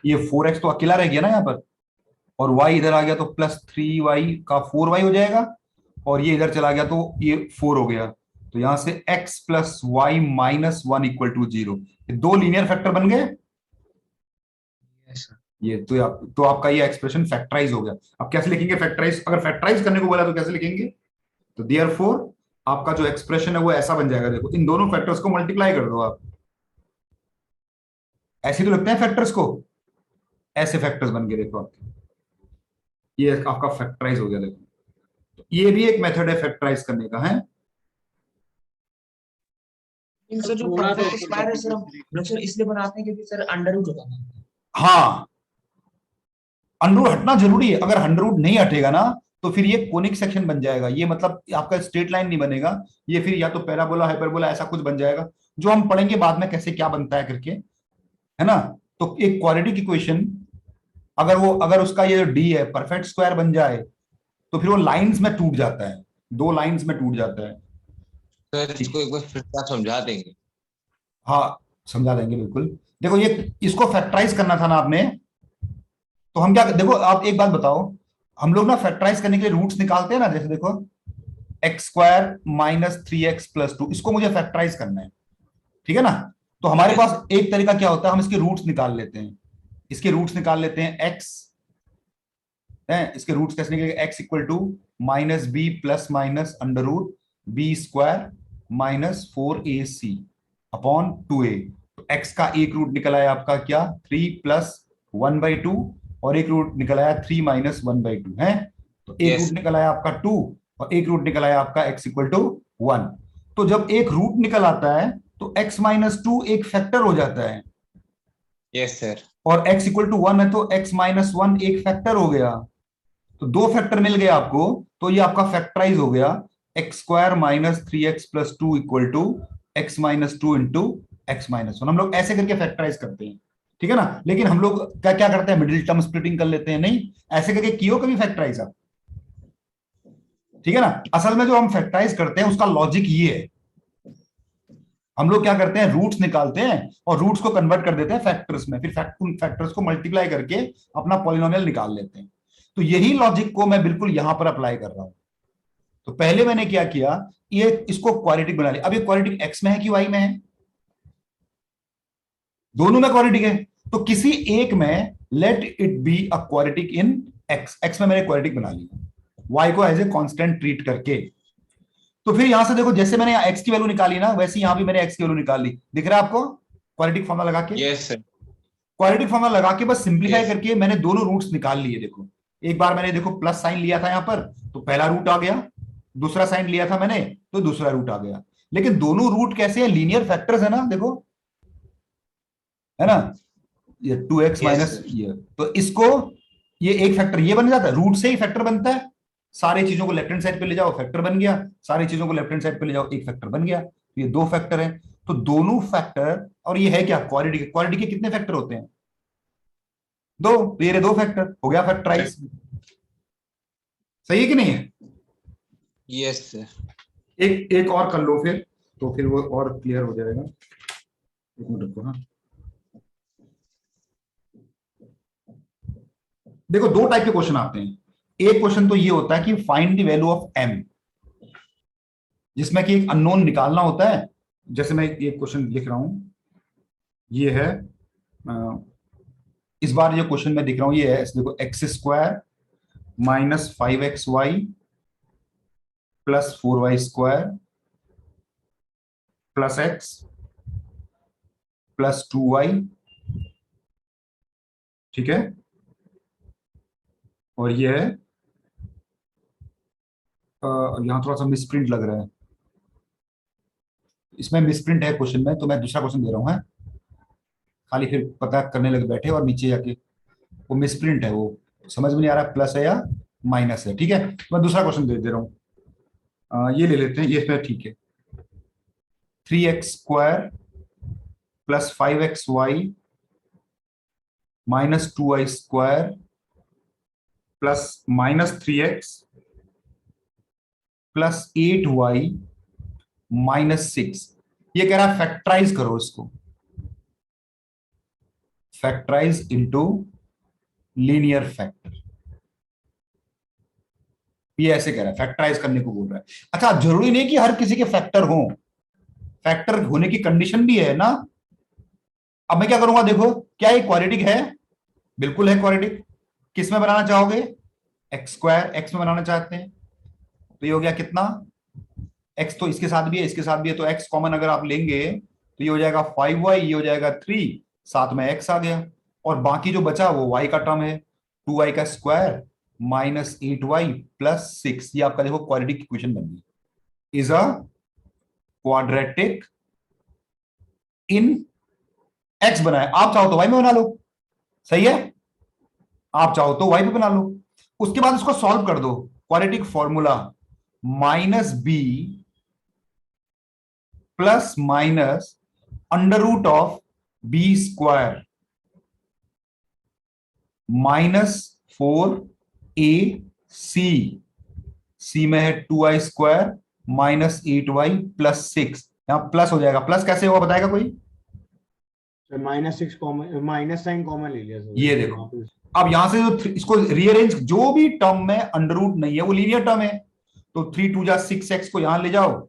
ये 4x तो अकेला रह गया ना यहाँ पर, और y इधर आ गया तो +3y का 4y हो जाएगा, और ये इधर चला गया तो ये 4 हो गया, तो यहां से x plus Y minus 1 equal to 0, दो लीनियर फैक्टर बन गए। Yes sir. ये तो आपका ये एक्सप्रेशन फैक्टराइज हो गया। अब कैसे लिखेंगे फैक्टराइज, अगर फैक्टराइज करने को बोला तो कैसे लिखेंगे, तो देयरफॉर आपका जो एक्सप्रेशन है वो ऐसा बन जाएगा, देखो इन दोनों फैक्टर्स को मल्टीप्लाई कर दो आप, ऐसे तो लगते हैं फैक्टर्स को, ऐसे फैक्टर्स बन गए देखो आपके, ये आपका फैक्टराइज हो गया देखो। तो ये भी एक मेथड है फैक्टराइज करने का, है सर जो परफेक्ट स्क्वायर है सर हम सर इसलिए बनाते हैं क्योंकि सर अंडर रूट होता है। हाँ अंडर रूट हटना जरूरी है, अगर अंडर रूट नहीं हटेगा ना तो फिर ये कोनिक सेक्शन बन जाएगा, ये मतलब आपका स्ट्रेट लाइन नहीं बनेगा, ये फिर या तो पैराबोला हाइपरबोला ऐसा कुछ बन जाएगा, जो हम पढ़ेंगे बाद में कैसे क्या बनता है करके, है ना। तो एक क्वाड्रेटिक इक्वेशन अगर उसका ये डी है परफेक्ट स्क्वायर बन जाए तो फिर वो लाइंस में टूट जाता है, दो लाइंस में टूट जाता है। सर इसको एक बार फिर से समझा देंगे। हाँ समझा देंगे बिल्कुल। देखो ये इसको फैक्टराइज करना था ना आपने, तो हम क्या, देखो आप एक बात बताओ, हम लोग ना फैक्टराइज करने के लिए रूट्स निकालते हैं ना, जैसे देखो x square minus 3x plus 2, इसको मुझे फैक्टराइज करना है, ठीक है ना। तो हमारे पास एक तरीका क्या होता है, हम इसके रूट्स निकाल लेते हैं, इसके रूट्स निकाल लेते हैं x है, इसके रूट्स कैसे निकलेंगे, x equal to minus B plus minus under root B square minus 4ac upon 2a। तो x का एक रूट निकल आया आपका क्या 3 प्लस 1/2, और एक रूट निकल आया 3 माइनस 1/2 है, तो एक रूट निकल आया आपका 2 और एक रूट निकल आया आपका x इक्वल टू 1। तो जब एक रूट निकल आता है तो x माइनस 2 एक फैक्टर हो जाता है, यस सर। और x इक्वल टू 1 है तो x माइनस 1 एक फैक्टर हो गया, तो दो फैक्टर मिल गया आपको, तो ये आपका फैक्टराइज हो गया X square minus 3x plus 2 equal to X minus 2 into X minus 1। हम लोग ऐसे करके फैक्टराइज करते हैं, ठीक है ना। लेकिन हम लोग क्या क्या करते हैं, मिडिल टर्म स्प्लिटिंग कर लेते हैं, नहीं ऐसे करके कियो कभी फैक्टराइज आप, ठीक है ना। असल में जो हम फैक्टराइज करते हैं उसका लॉजिक ये है, हम लोग क्या करते हैं, रूट्स निकालते हैं और रूट्स को कन्वर्ट कर देते हैं फैक्टर्स में, फिर फैक्टर्स को मल्टीप्लाई करके अपना पॉलिनोमियल निकाल लेते हैं। तो यही लॉजिक को मैं बिल्कुल यहां पर अप्लाई कर रहा हूं। तो पहले मैंने क्या किया, ये इसको क्वाड्रेटिक बना लिया। अब ये क्वाड्रेटिक एक्स में है कि वाई में है, दोनों में क्वाड्रेटिक है, तो किसी एक में let it be a quadratic in x. X में मैंने क्वाड्रेटिक बना लिया, वाई को एज ए कांस्टेंट ट्रीट करके। तो फिर यहां से देखो, जैसे मैंने एक्स की वैल्यू निकाली ना, वैसे यहां भी मैंने एक्स की वैल्यू निकाल ली। दिख रहा है आपको क्वाड्रेटिक फॉर्मूला लगा के? Yes sir. क्वाड्रेटिक फॉर्मूला लगा के बस सिंप्लीफाई Yes. करके मैंने दोनों रूट्स निकाल लिए। देखो एक बार मैंने देखो प्लस साइन लिया था यहां पर, तो पहला रूट आ गया, दूसरा साइन लिया था मैंने तो दूसरा रूट आ गया। लेकिन दोनों रूट कैसे हैं, लीनियर फैक्टर्स है ना, देखो है ना, ये 2x माइनस ये, तो इसको ये एक फैक्टर ये बन जाता है, रूट से ही फैक्टर बनता है। सारी चीजों को लेफ्ट हैंड साइड पे ले जाओ, फैक्टर बन गया, सारी चीजों को लेफ्ट हैंड साइड पे ले जाओ, एक फैक्टर बन गया। तो ये दो फैक्टर है, तो दोनों फैक्टर, और ये है क्या, क्वाड्रेटिक। क्वाड्रेटिक के कितने फैक्टर होते हैं, दो, तो ये दो फैक्टर हो गया फैक्टराइज। सही है कि नहीं है? Yes sir. एक और कर लो फिर, तो फिर वो और क्लियर हो जाएगा। एक मिनट रुको। हाँ देखो, दो टाइप के क्वेश्चन आते हैं। एक क्वेश्चन तो ये होता है कि find the value of m, जिसमें कि एक अननोन निकालना होता है। जैसे मैं ये क्वेश्चन लिख रहा हूं, ये है इस बार ये क्वेश्चन में दिख रहा हूं, ये है देखो, x square minus 5xy plus 4y square plus x plus 2y, ठीक है। और ये है यहां थोड़ा सा मिसप्रिंट लग रहा है, इसमें मिसप्रिंट है क्वेश्चन में, तो मैं दूसरा क्वेश्चन दे रहा हूं, है खाली फिर पता करने लगे बैठे और नीचे जाके वो मिसप्रिंट है, वो समझ में नहीं आ रहा प्लस है या माइनस है, ठीक है। तो मैं दूसरा क्वेश्चन दे रहा हूं, ये ले लेते हैं, ये फिर ठीक है। 3x square plus 5xy minus 2y square plus minus 3x plus 8y minus 6। ये कह रहा है फैक्टराइज करो इसको, फैक्टराइज इनटू लीनियर फैक्टर। ये ऐसे कह रहा है, फैक्टराइज करने को बोल रहा है। अच्छा, जरूरी नहीं कि हर किसी के फैक्टर हो, फैक्टर होने की कंडीशन भी है ना। अब मैं क्या करूंगा, देखो क्या ये क्वाड्रेटिक है, बिल्कुल है क्वाड्रेटिक। किस में बनाना चाहोगे, एक्स स्क्वायर एक्स में बनाना चाहते हैं, तो ये हो गया कितना, एक्स तो इसके साथ भी है इसके साथ भी है, तो एक्स कॉमन अगर आप लेंगे तो ये हो जाएगा 5y, ये हो जाएगा 3, साथ में x आ गया, और बाकी जो बचा वो y का टर्म है, 2y का स्क्वायर माइनस 8y प्लस 6। ये आपका देखो क्वाड्रेटिक इक्वेशन बन गई, is a quadratic in x बनाया। आप चाहो तो y में बना लो, सही है, आप चाहो तो y पे बना लो। उसके बाद इसको सॉल्व कर दो, quadratic formula minus B plus minus under root of B square minus 4ac, C में है 2y square minus 8y plus 6। यहां प्लस हो जाएगा, प्लस कैसे होगा बताएगा कोई? Minus 6 common, minus sign common ले लिया सर। ये देखो, अब यहां से जो इसको रीअरेंज, जो भी टर्म में अंडर रूट नहीं है वो लीनियर टर्म है, तो 3 2 जा 6x को यहां ले जाओ,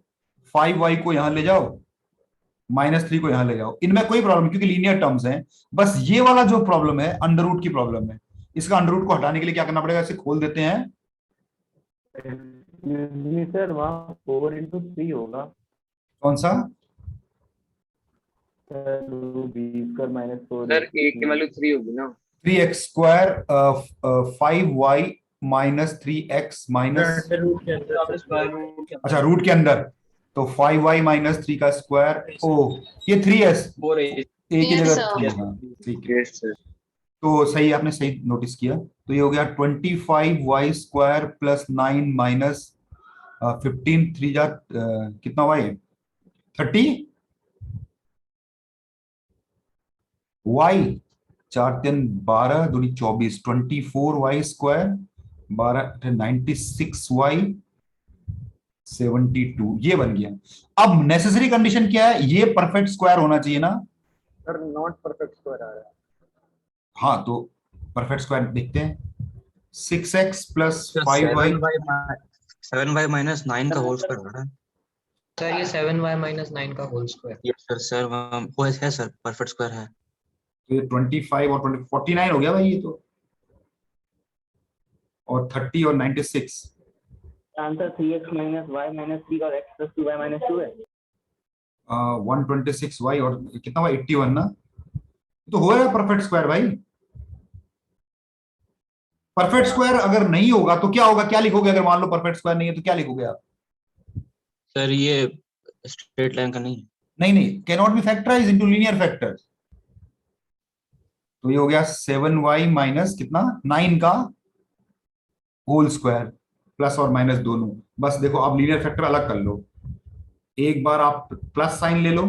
5y को यहां ले जाओ, माइनस 3 को यहां ले जाओ, इनमें कोई प्रॉब्लम क्योंकि लीनियर टर्म्स हैं। बस ये वाला जो प्रॉब्लम है अंडर रूट की प्रॉब्लम है, इसका अंडर रूट को हटाने के लिए क्या करना पड़ेगा, इसे खोल देते हैं। सर वहाँ 4 into 3 होगा, कौन सा b² माइनस 4। सर a की वैल्यू 3 होगी ना, 3x square 5y minus 3x minus, root के अंदर, अच्छा रूट के अंदर, तो 5y माइनस 3 का स्क्वायर, ओ ये 3s, एक ही Yes, जगह sir. 3, हाँ ठीक है। Yes, sir. तो सही, आपने सही नोटिस किया। तो ये हो गया 25y स्क्वायर प्लस 9 माइनस 15, 3 जा कितना y है 30, y 4 3 12 दूनी 24, 24y स्क्वायर 12 96y 72, ये बन गया। अब नेसेसरी कंडीशन क्या है, ये परफेक्ट स्क्वायर होना चाहिए ना। सर नॉट परफेक्ट स्क्वायर आ रहा है। हाँ तो परफेक्ट स्क्वायर देखते हैं। 6x plus 5y 7y minus 9 का होल स्क्वायर हो रहा है सर ये 7y माइनस 9 का whole square. Yes sir sir वो है सर परफेक्ट स्क्वायर है। तो ये 25 और 20 49 हो गया भाई ये तो, और 30 और 96। Answer 3x minus y minus 3 और x plus 2y minus 2 है। 126y और कितना हुआ 81 ना, तो हो रहा है परफेक्ट स्क्वायर भाई। परफेक्ट स्क्वायर अगर नहीं होगा तो क्या होगा, क्या लिखोगे अगर मान लो परफेक्ट स्क्वायर नहीं है तो क्या लिखोगे आप? सर ये स्ट्रेट लाइन का नहीं है। नहीं नहीं, can not be factorize into linear factors. तो ये हो गया 7y माइनस कितना 9 का होल स्क्वायर प्लस और माइनस दोनों। बस देखो अब लीनियर फैक्टर अलग कर लो, एक बार आप प्लस साइन ले लो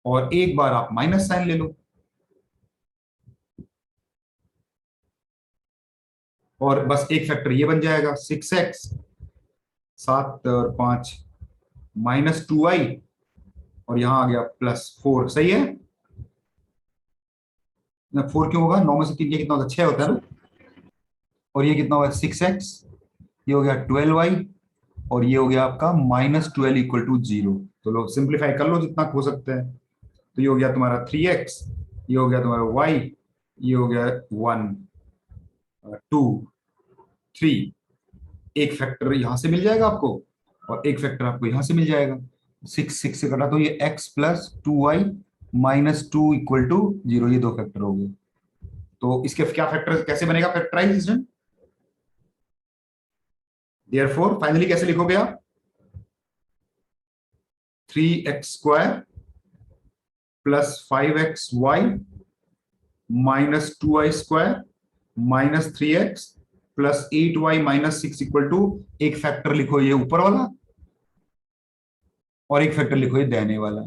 और एक बार आप माइनस साइन ले लो, और बस एक फैक्टर ये बन जाएगा 6x 7 और 5 माइनस 2y और यहां आ गया प्लस 4। सही है ना, 4 क्यों होगा, 9 में से 3 ये कितना होता है 6 होता है ना, और ये कितना होगा 6x, ये हो गया 12y और ये हो गया आपका माइनस 12 इक्वल टू 0। तो लो सिंप्लीफाई कर लो जितना हो सकते हैं। तो ये हो गया तुम्हारा 3x, ये हो गया तुम्हारा y, ये हो गया 1 2 3, एक फैक्टर यहां से मिल जाएगा आपको और एक फैक्टर आपको यहां से मिल जाएगा। 6 6 से कटा तो ये x plus 2y minus 2 equal to 0, ये दो फैक्टर हो गए। तो इसके क्या फैक्टर कैसे बनेगा फैक्टराइजेशन, देयरफॉर फाइनली कैसे लिखोगे आप 3x square plus 5xy minus 2y square minus 3x plus 8y minus 6 equal to, एक फैक्टर लिखो ये ऊपर वाला और एक फैक्टर लिखो ये दाहिने वाला।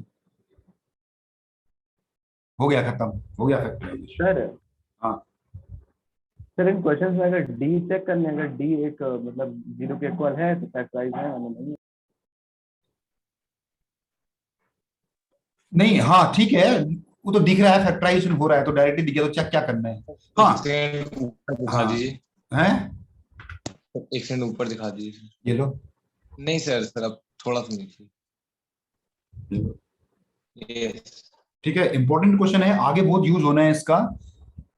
हो गया, खत्म हो गया फैक्टराइजेशन। सर हाँ सर इन क्वेश्चंस में अगर d चेक करने, अगर d एक मतलब 0 के इक्वल है तो फैक्टराइज है या नहीं? नहीं, हाँ ठीक है, वो तो दिख रहा है फैक्टराइजेशन हो रहा है तो डायरेक्टली दिखे तो चेक क्या करना है। हाँ ऊपर दिखा दीजिए, हैं एक सेकंड ऊपर दिखा दीजिए। ये लो, नहीं सर सर अब थोड़ा सा नीचे। ये लो। यस ठीक है, इंपॉर्टेंट क्वेश्चन है, आगे बहुत यूज होना है इसका।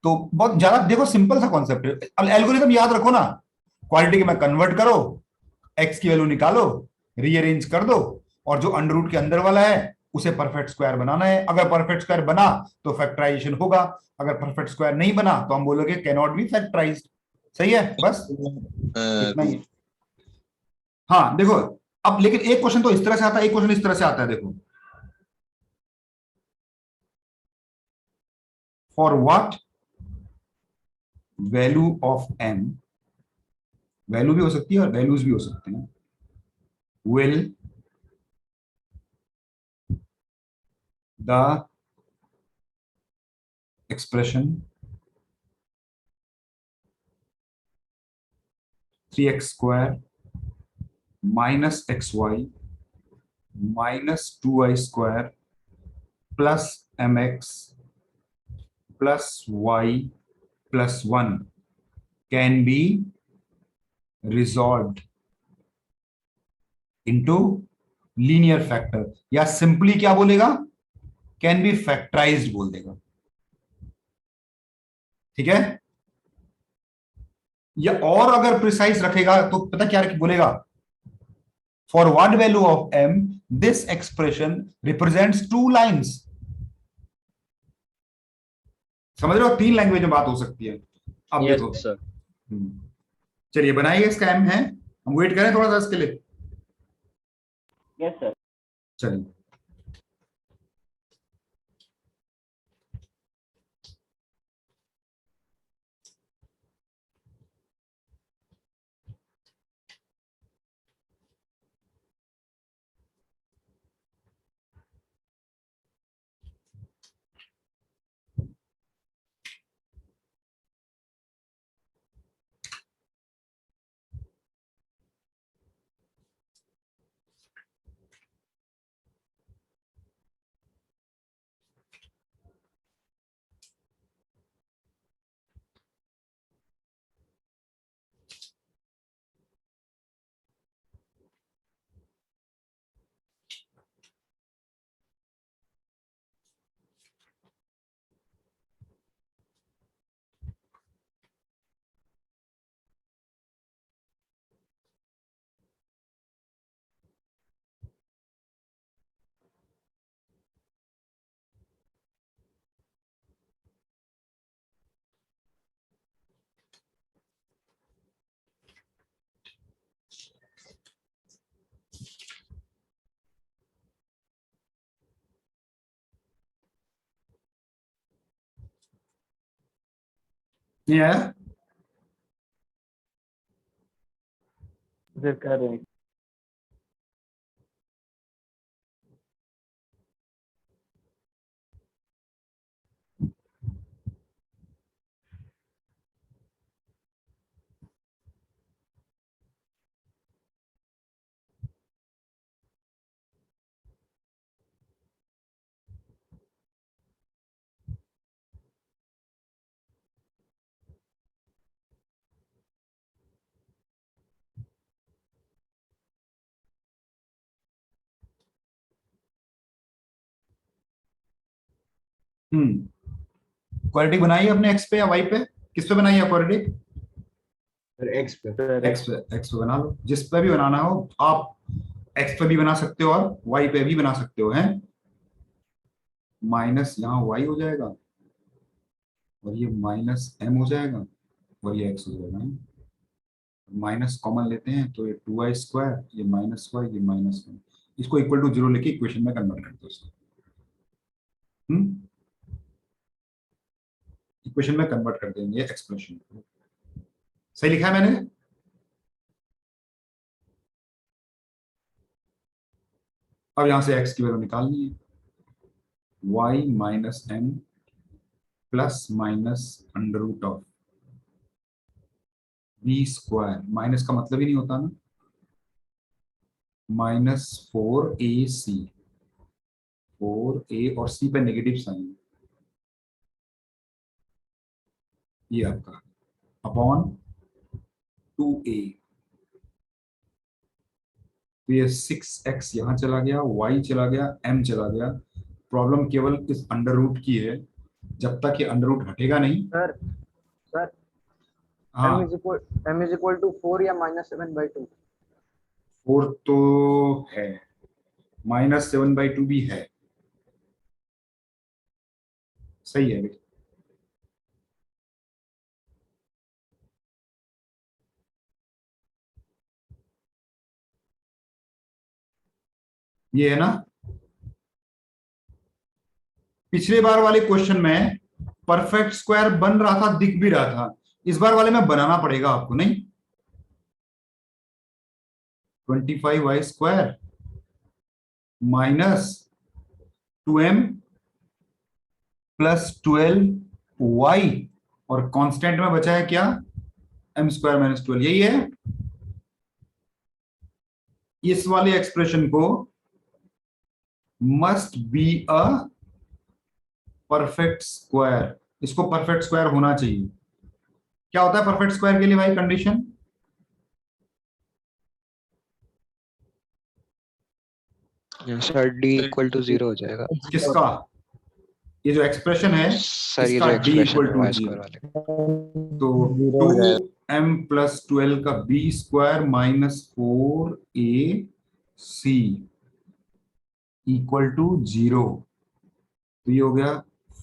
तो बहुत ज्यादा देखो सिंपल सा कॉन्सेप्ट है, एल्गोरिथम याद रखो ना, क्वालिटी में कन्वर्ट करो, एक्स की वैल्यू निकालो, रीअरेंज कर दो और जो अंडर रूट के अंदर वाला है उसे परफेक्ट स्क्वायर बनाना है। अगर परफेक्ट स्क्वायर बना तो फैक्टराइजेशन होगा, अगर परफेक्ट स्क्वायर नहीं बना तो हम बोलोगे कैन नॉट बी फैक्टराइज्ड। सही है, बस इतना ही। हाँ देखो अब, लेकिन एक क्वेश्चन तो इस तरह से आता है, एक क्वेश्चन इस तरह से आता है। देखो for what value of m, value भी हो सकती है और वैल्यूज भी हो सकते हैं, will the expression 3x square minus xy minus 2y square plus mx plus y plus 1 can be resolved into linear factor, या सिंपली क्या बोलेगा कैन बी फैक्टराइज्ड बोल देगा। ठीक है, या और अगर प्रिसाइज रखेगा तो पता क्या बोलेगा, for what value of m this expression represents 2 lines. समझ रहे हो, 3 लैंग्वेज में बात हो सकती है। अब Yes, देखो sir. चलिए बनाइए, इसका m है, हम वेट करें थोड़ा सा इसके लिए। Yes sir. चलिए नहीं आया? सर कर रहे हैं। क्वाड्रेटिक बनाई है अपने एक्स पे या वाई पे? किस पे बनाई है क्वाड्रेटिक? एक्स पे। एक्स पे बना लो, जिस पे भी बनाना हो आप। एक्स पे भी बना सकते हो और वाई पे भी बना सकते हो, हैं? माइनस यहाँ वाई हो जाएगा और ये माइनस एम हो जाएगा और ये एक्स हो जाएगा। माइनस कॉमन लेते हैं तो ये 2y², ये माइनस वाई, ये माइनस वन। इसको इक्वल टू 0 लेके इक्वेशन में कन्वर्ट कर दो इसको। इक्वेशन में कन्वर्ट कर देंगे एक्सप्रेशन को। सही लिखा है मैंने? अब यहां से x की वैल्यू निकालनी है। y minus M plus minus under root of b²। Minus का मतलब ही नहीं होता ना। -4ac, 4a और c पे नेगेटिव साइन, ये आपका अपॉन 2a। तो ये 6x यहां चला गया, y चला गया, m चला गया। प्रॉब्लम केवल इस अंडर रूट की है, जब तक ये अंडर रूट हटेगा नहीं। सर हाँ, m is equal to 4 या -7/2? 4 तो है, -7/2 भी है। सही है भाई। ये है ना। पिछले बार वाले क्वेश्चन में परफेक्ट स्क्वायर बन रहा था, दिख भी रहा था। इस बार वाले में बनाना पड़ेगा आपको, नहीं? 25y² minus 2m plus 12y और कांस्टेंट में बचा है क्या? m² - 12। यही है। इस वाले एक्सप्रेशन को must be a perfect square, इसको परफेक्ट स्क्वायर होना चाहिए। क्या होता है परफेक्ट स्क्वायर के लिए भाई condition? Sir D equal to 0 हो जाएगा किसका? ये जो एक्सप्रेशन है सर, ये इसका जो d एक्सप्रेशन इक्वल है टू वाई 0। स्क्वायर वाले। तो 2m प्लस 12 का b² minus 4ac equal to 0। तो ये हो गया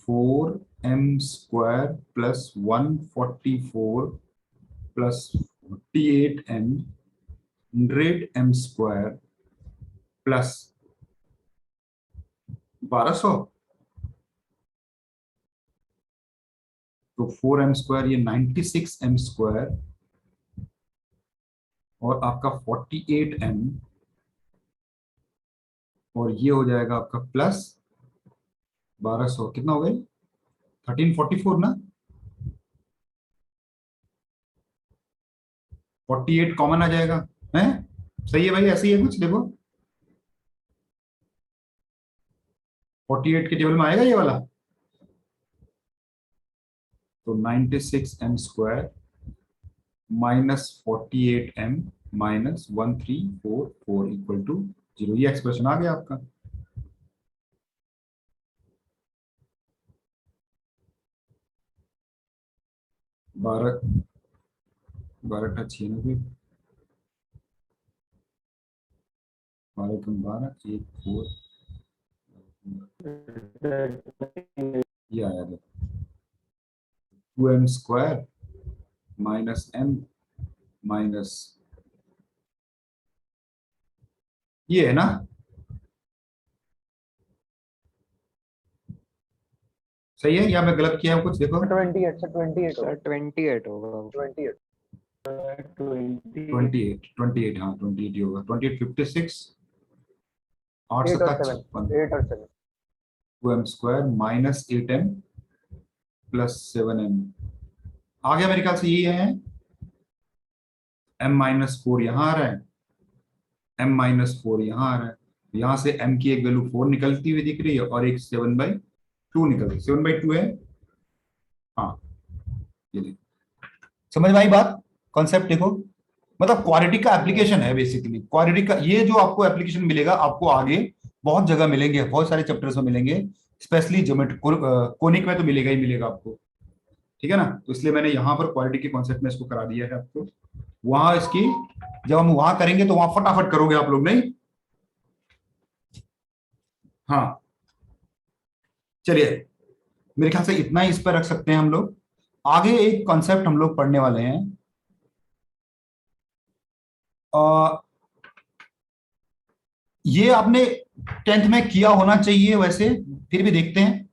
4m² plus 144 plus 48m 100m² plus 1200। तो 4m² ये 96m² और आपका 48m और ये हो जाएगा आपका प्लस 1200। कितना हो गया? 1344 ना। 48 कॉमन आ जाएगा, है? सही है भाई, ऐसे ही है कुछ। देखो 48 के टेबल में आएगा ये वाला। तो 96m² minus 48m minus 1344 equal to 0। ये एक्सप्रेशन आ गया आपका। बारह 12×6 12 कम 12 1 4 ये आया देखो 2m² माइनस m माइनस ये है ना। सही है या मैं गलत किया हूं कुछ? देखो 28 सर, 28 सर 28 होगा। 28 28 हाँ 28 ही होगा। 28 56 8 8 और 7 7 56 8 और 7 2m square minus 8m plus 7m आ गया मेरे ख्याल से यही है। m-4 यहाँ आ रहा है, m-4 यहाँ आ रहा है, यहाँ से m की एक वैल्यू 4 निकलती हुई दिख रही है और एक 7/2 निकल रही है। 7/2 है हाँ, ये देखो समझ में आई बात? कॉन्सेप्ट देखो, मतलब क्वाड्रेटिक का एप्लीकेशन है बेसिकली। क्वाड्रेटिक का ये जो आपको एप्लीकेशन मिलेगा आपको आगे बहुत जगह मिलेंगे, बहुत सारे चैप्टर्स में मिलेंगे, स्पेशली ज्योमेट्री कोनिक में तो मिलेगा ही मिलेगा आपको, ठीक है ना। तो इसलिए मैंने यहाँ पर क्वाड्रेटिक के कॉन्सेप्ट में इसको करा दिया है आपको। वहां इसकी जब हम वहां करेंगे तो वहां फटाफट करोगे आप लोग, नहीं? हाँ चलिए, मेरे ख्याल से इतना ही इस पर रख सकते हैं हम लोग। आगे एक कॉन्सेप्ट हम लोग पढ़ने वाले हैं, ये आपने 10th में किया होना चाहिए वैसे, फिर भी देखते हैं।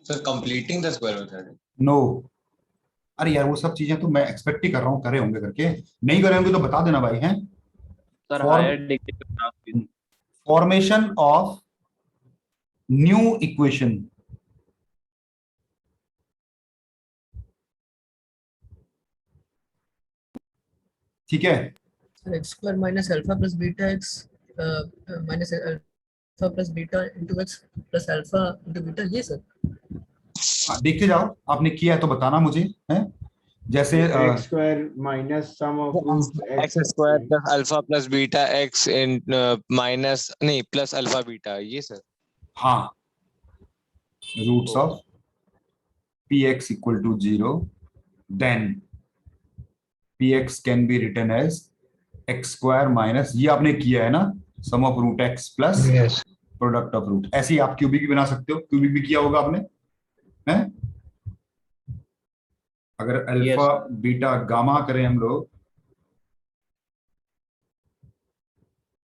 Sir completing the square method. No अरे यार वो सब चीजें तो मैं एक्सपेक्ट ही कर रहा हूँ करे होंगे करके, नहीं करे होंगे तो बता देना भाई। हैं सर हायर डिग्री पे क्लास भी फॉर्मेशन ऑफ न्यू इक्वेशन, ठीक है। Sir x square minus alpha plus beta x minus alpha plus beta into x plus alpha into beta, ये सर देखते जाओ, आपने किया है तो बताना मुझे, है जैसे X square minus sum of roots X square plus alpha plus beta X इन माइनस नहीं प्लस अल्फा बीटा, ये सर। हाँ roots of px equal to 0, then px can be written as X square minus, ये आपने किया है ना, sum of root X plus product of root. ऐसे ही आप क्यूबिक भी बना सकते हो, क्यूबिक भी किया होगा आपने, है? अगर अल्फा बीटा गामा करें हम लोग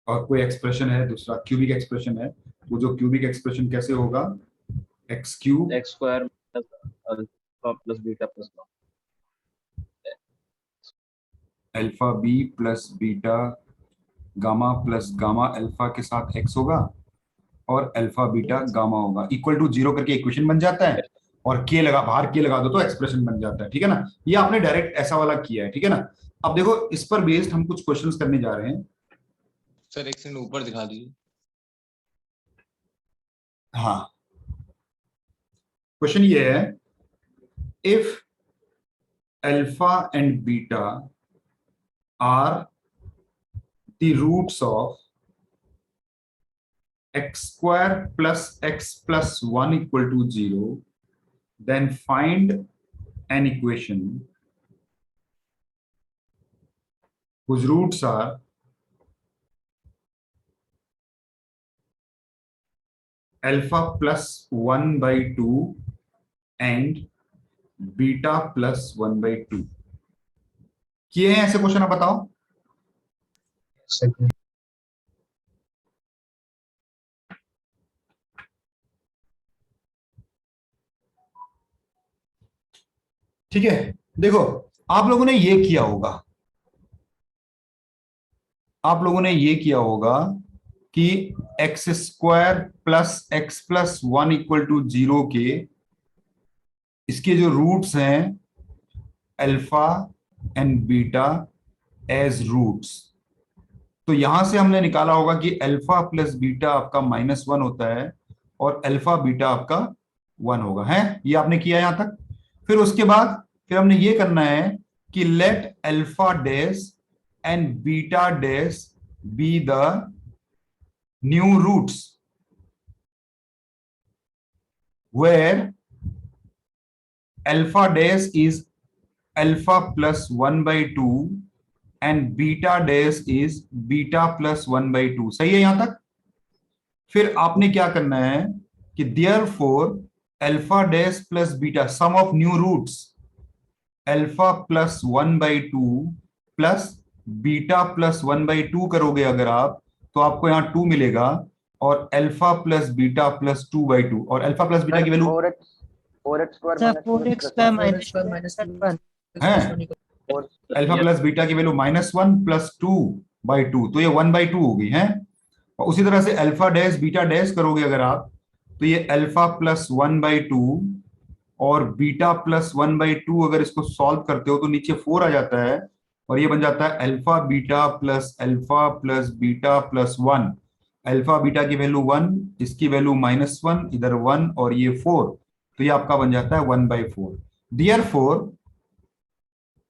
और कोई एक्सप्रेशन है दूसरा क्यूबिक एक्सप्रेशन है, वो जो क्यूबिक एक्सप्रेशन कैसे होगा, X cube X square plus alpha plus beta plus alpha B plus beta gamma plus gamma alpha के साथ एक्स होगा और अल्फा बीटा गामा होगा, इक्वल टू 0 करके इक्वेशन बन जाता है और के लगा बाहर के लगा दो तो एक्सप्रेशन बन जाता है, ठीक है ना। ये आपने डायरेक्ट ऐसा वाला किया है, ठीक है ना। अब देखो इस पर बेस्ड हम कुछ क्वेश्चंस करने जा रहे हैं। सर एक सेकंड ऊपर दिखा दीजिए। हाँ क्वेश्चन ये है, if alpha and beta are the roots of x square plus x plus 1 equal to 0, then find an equation whose roots are alpha plus 1 by 2 and beta plus 1 by 2। किए हैं ऐसे question? आप बताओ। ठीक है, देखो आप लोगों ने ये किया होगा, आप लोगों ने ये किया होगा कि X square plus X plus 1 equal to 0 के इसके जो रूट्स हैं alpha and beta as roots, तो यहां से हमने निकाला होगा कि अल्फा प्लस बीटा आपका -1 होता है और अल्फा बीटा आपका 1 होगा, है ये आपने किया यहां तक। फिर उसके बाद फिर हमने ये करना है कि let alpha dash and beta dash be the new roots where alpha dash is alpha plus 1 by 2 and beta dash is beta plus 1 by 2। सही है यहां तक? फिर आपने क्या करना है कि therefore alpha dash plus beta sum of new roots alpha plus 1 by 2 plus beta plus 1 by 2 करोगे अगर आप, तो आपको यहां 2 मिलेगा और अल्फा प्लस बीटा प्लस 2/2 और अल्फा प्लस बीटा की value 4x square sir 4x square minus minus है अल्फा प्लस बीटा की वैल्यू -1 प्लस 2/2, तो ये 1/2 होगी है। और उसी तरह से अल्फा डैश बीटा डैश करोगे अगर आप, तो ये अल्फा प्लस 1/2 और बीटा प्लस 1/2 अगर इसको सॉल्व करते हो तो नीचे 4 आ जाता है और ये बन जाता है alpha plus beta plus 1। Alpha beta की वैल्यू 1, इसकी वैल्यू -1, इधर 1 और ये 4, तो ये आपका बन जाता है 1/4। Therefore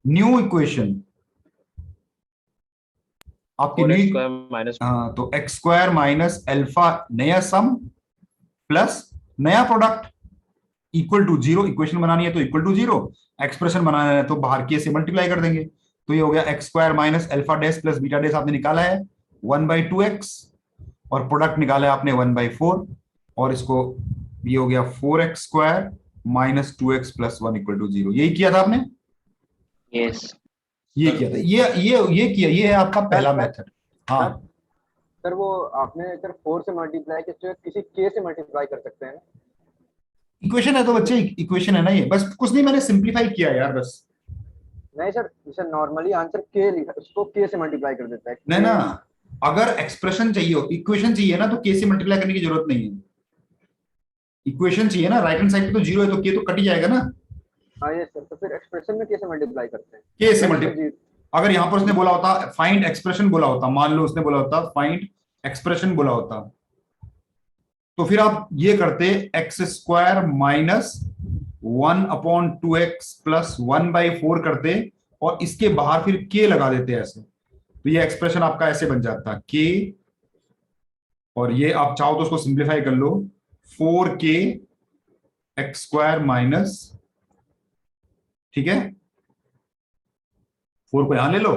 न्यू इक्वेशन आपकी न्यू, हाँ, तो एक्स स्क्वायर माइनस अल्फा नया सम प्लस नया प्रोडक्ट इक्वल टू 0। इक्वेशन बनानी है तो इक्वल टू 0, एक्सप्रेशन बनाना है तो बाहर के से मल्टीप्लाई कर देंगे। तो ये हो गया X square minus alpha dash plus beta dash आपने निकाला है 1/2x और प्रोडक्ट निकाला है आपने 1/4 और इसको ये हो गया 4x square minus 2x plus 1 equal to 0। यही किया था आपने? यस ये किया था, ये किया, ये है आपका पहला मेथड। हाँ सर वो आपने सर 4 से मल्टीप्लाई किसी k से मल्टीप्लाई कर सकते हैं। इक्वेशन है तो बच्चे, इक्वेशन है ना ये, बस कुछ नहीं, मैंने सिंपलीफाई किया यार बस। नहीं सर, जैसे नॉर्मली आंसर k लिखा, उसको k से मल्टीप्लाई कर देता है। नहीं ना, अगर एक्सप्रेशन चाहिए हो, इक्वेशन चाहिए ना, तो k से मल्टीप्लाई करने की जरूरत नहीं है। इक्वेशन चाहिए ना, राइट हैंड साइड पे तो 0 है तो k तो कट ही जाएगा ना। हाँ ये सर, तो फिर एक्सप्रेशन में k से मल्टीप्लाई करते हैं। k से मल्टीप्लाई, अगर यहाँ पर उसने बोला होता फाइंड एक्सप्रेशन बोला होता, मान लो उसने बोला होता फाइंड एक्सप्रेशन बोला होता, तो फिर आप ये करते x square minus 1/2x plus 1/4 करते और इसके बाहर फिर k लगा देते ऐसे, तो ये एक्सप्रेशन आपका ऐसे बन जाता k, और ये आप चाहो तो उसको सिंप्लीफाई कर लो 4k एक्स स्क्वायर माइनस, ठीक है, 4 को यहां ले लो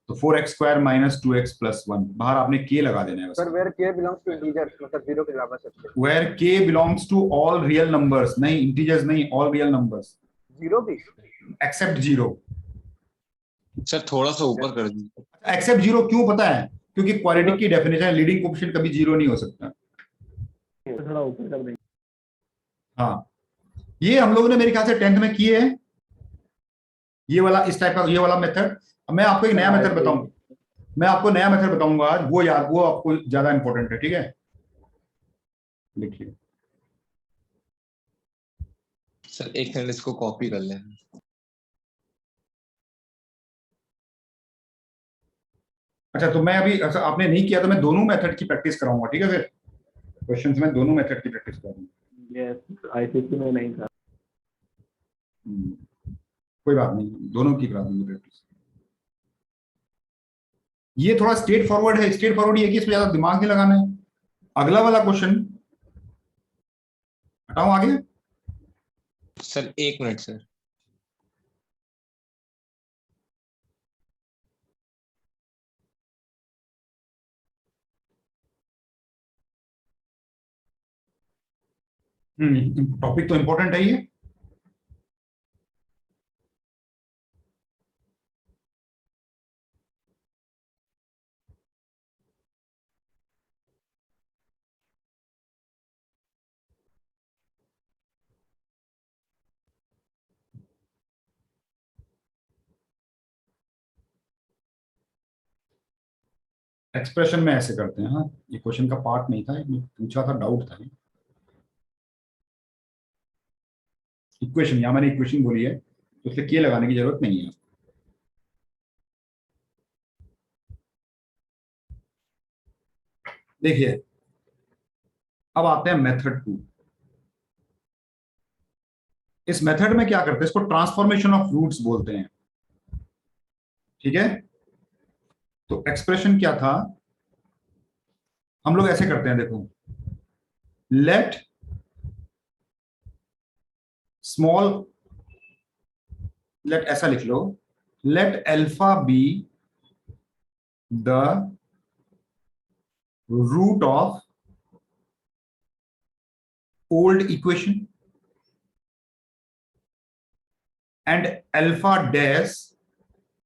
तो 4x square minus 2x plus 1, बाहर आपने k लगा देना है। Sir where k belongs to integer, मतलब 0 के अलावा सब। Where k belongs to all real numbers, नहीं इंटीजर्स नहीं, ऑल रियल नंबर्स, 0 भी एक्सेप्ट 0। सर थोड़ा सा ऊपर कर दीजिए। एक्सेप्ट 0 क्यों पता है? क्योंकि क्वाड्रेटिक की डेफिनेशन है लीडिंग कोएफिशिएंट कभी 0 नहीं हो सकता। थोड़ा ऊपर कर देंगे। हाँ, ये हम लोगों ने मेरे ख्याल से 10th में किए हैं, ये वाला इस टाइप का, ये वाला मेथड। अब मैं आपको एक नया मेथड बताऊंगा, मैं आपको नया मेथड बताऊंगा आज, वो याद, वो आपको ज्यादा इंपॉर्टेंट है, ठीक है? लिखिए सर एक मिनट इसको कॉपी कर लें। अच्छा, तो मैं अभी, अच्छा आपने नहीं किया तो मैं दोनों मेथड की प्रैक्टिस कराऊंगा, ठीक है? फिर क्वेश्चंस में दोनों मेथड की प्रैक्टिस करूंगा। यस, आईसीसी में नहीं था। कोई बात नहीं, दोनों की करा दूंगी प्रैक्टिस। ये थोड़ा स्ट्रेट फॉरवर्ड है, स्ट्रेट फॉरवर्ड ये कि इसमें ज्यादा दिमाग नहीं लगाना है। अगला वाला क्वेश्चन हटाओ आगे। सर एक मिनट सर, टॉपिक तो इंपॉर्टेंट है ये। एक्सप्रेशन में ऐसे करते हैं। हाँ, ये क्वेश्चन का पार्ट नहीं था, ये पूछा था, डाउट था। इक्वेशन, यहां मैंने इक्वेशन बोली है तो इसलिए के लगाने की जरूरत नहीं है। देखिए, अब आते हैं मेथड 2। इस मेथड में क्या करते हैं, इसको ट्रांसफॉर्मेशन ऑफ रूट्स बोलते हैं, ठीक है? तो एक्सप्रेशन क्या था, हम लोग ऐसे करते हैं, देखो, लेट स्मॉल, लेट ऐसा लिख लो, let alpha be the root of old equation and alpha dash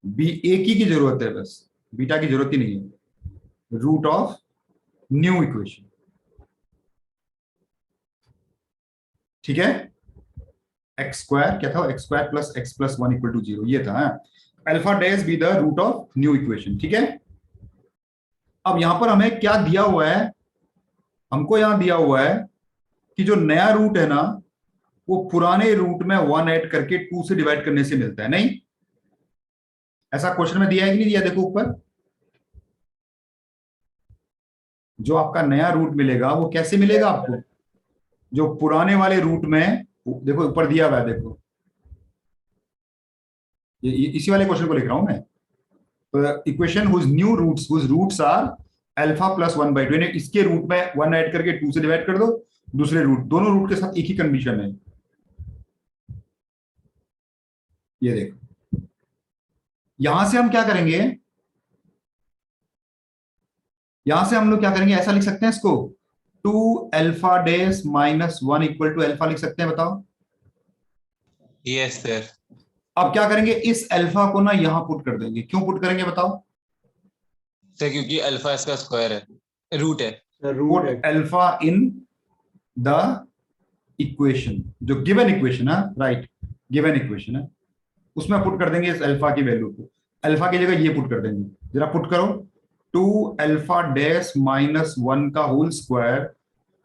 be, एक ही जरूरत है बस, बीटा की जरूरत ही नहीं है, रूट ऑफ न्यू इक्वेशन। ठीक है, एक्स स्क्वायर क्या था, X square plus X plus 1 equal to 0 ये था। Alpha dash be the root of new equation. ठीक है, अब यहां पर हमें क्या दिया हुआ है, हमको यहां दिया हुआ है कि जो नया रूट है ना वो पुराने रूट में 1 ऐड करके 2 से डिवाइड करने से मिलता है। नहीं, ऐसा क्वेश्चन में दिया है कि नहीं दिया, देखो ऊपर जो आपका नया रूट मिलेगा वो कैसे मिलेगा आपको, जो पुराने वाले रूट में, देखो ऊपर दिया हुआ है, देखो ये इसी वाले क्वेश्चन को लिख रहा हूं मैं। तो equation whose new roots, whose roots are alpha plus 1/2, यानी इसके रूट में 1 ऐड करके 2 से डिवाइड कर दो, दूसरे रूट, दोनों रूट के साथ एक ही कंडीशन है। ये देखो, यहां से हम क्या करेंगे, यहां से हम लोग क्या करेंगे, ऐसा लिख सकते हैं इसको 2 alpha dash minus 1 equal to alpha लिख सकते हैं, बताओ। Yes sir. अब क्या करेंगे, इस अल्फा को ना यहां पुट कर देंगे। क्यों पुट करेंगे बताओ सर? क्योंकि अल्फा इसका स्क्वायर है, रूट है। Put alpha in the equation, जो गिवन इक्वेशन है, राइट, गिवन इक्वेशन है, उसमें पुट कर देंगे इस अल्फा की वैल्यू को। अल्फा की जगह ये पुट कर देंगे, जरा पुट करो, 2 अल्फा डैश माइनस 1 का whole square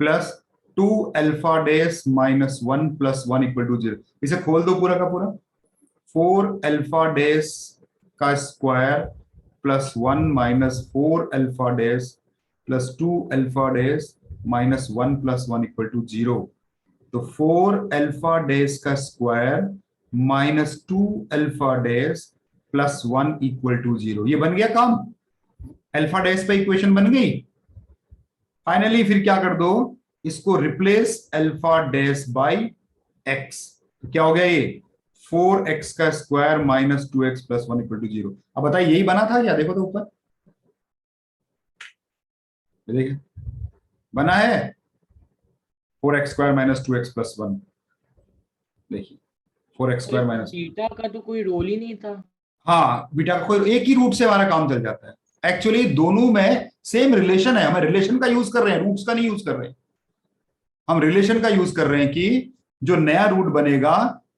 plus 2 alpha dash minus 1 plus 1 equal to 0। इसे खोल दो पूरा का पूरा, 4 अल्फा डैश का square plus 1 minus 4 alpha dash plus 2 alpha dash minus 1 plus 1 equal to 0। तो 4 अल्फा डैश का square minus 2 alpha dash plus 1 equal to 0, ये बन गया काम, अल्फा डैश पे इक्वेशन बन गई। फाइनली फिर क्या कर दो, इसको replace alpha dash by X, तो क्या हो गया ये 4x का square minus 2x plus 1 equal to 0। अब बताइए यही बना था क्या, देखो तो ऊपर देखिए बना है 4x square minus 2x plus 1, देखिए 4x स्क्वायर माइनस, बीटा का तो कोई रोल ही नहीं था। हाँ बीटा का कोई, एक ही रूट से हमारा काम चल जाता है। एक्चुअली दोनों में सेम रिलेशन है, हम रिलेशन का यूज कर रहे हैं, रूट्स का नहीं यूज कर रहे हैं, हम रिलेशन का यूज कर रहे हैं कि जो नया रूट बनेगा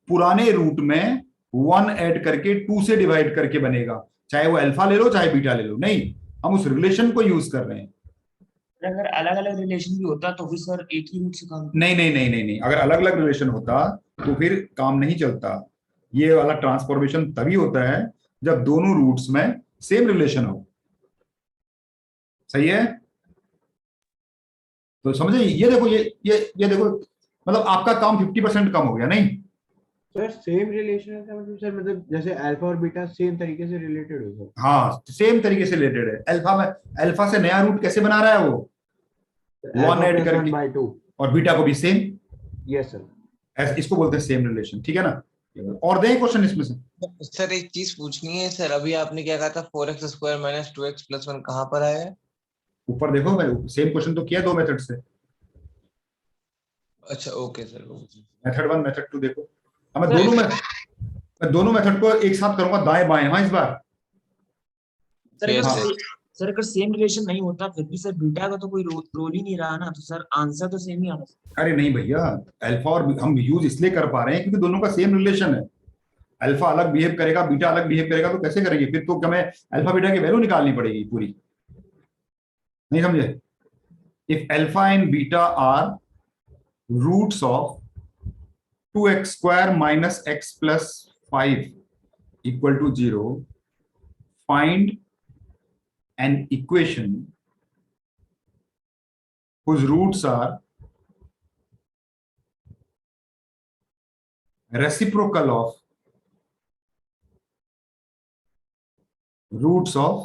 पुराने रूट में 1 ऐड करके 2 से डिवाइड करके बनेगा, चाहे वो अल्फा ले लो चाहे बीटा ले लो, नहीं हम उस रिलेशन को यूज कर रहे हैं। अगर अलग अलग रिलेशन भी होता तो फिर सर एक ही रूट से काम, नहीं नहीं नहीं नहीं नहीं, अगर अलग अलग रिलेशन होता तो फिर काम नहीं चलता। ये वाला ट्रांसफॉर्मेशन तभी होता है जब दोनों रूट्स में सेम रिलेशन हो, सही है। तो समझे, ये देखो ये देखो, मतलब आपका काम 50% कम हो गया। नहीं सर सेम रिलेशन है मतलब सर, मतलब जैसे अल्फा और बीटा सेम तरीके से रिलेटेड हो सर। हाँ सेम तरीके से रिलेटेड है। अल्फा में, अल्फा से नया रूट कैसे बना रहा है वो 1 ऐड करके, 1/2, और बीटा को भी सेम, यस सर, इसको बोलते हैं सेम रिलेशन, ठीक है ना। और दें क्वेश्चन इसमें से। सर एक चीज पूछनी है सर, अभी आपने क्या कहा था 4x square minus 2x plus 1 कहाँ पर आया है? ऊपर देखो, मैं सेम क्वेश्चन तो किया 2 मेथड से। अच्छा ओके सर, मेथड 1 मेथड 2 देखो, मैं दोनों मेथड को एक साथ करूंगा दाएं बाएं, हाँ इस बार। सर अगर सेम रिलेशन नहीं होता फिर भी सर बीटा का तो कोई रोल ही नहीं रहा ना, तो सर आंसर तो सेम ही आना। अरे नहीं भैया, अल्फा और हम यूज इसलिए कर पा रहे हैं क्योंकि दोनों का सेम रिलेशन है। अल्फा अलग बिहेव करेगा, बीटा अलग बिहेव करेगा, तो कैसे करेंगे फिर, तो हमें अल्फा बीटा की वैल्यू निकालनी पड़ेगी पूरी, नहीं समझे। If alpha and beta are roots of 2x square minus x plus 5 equal to 0, find an equation whose roots are reciprocal of roots of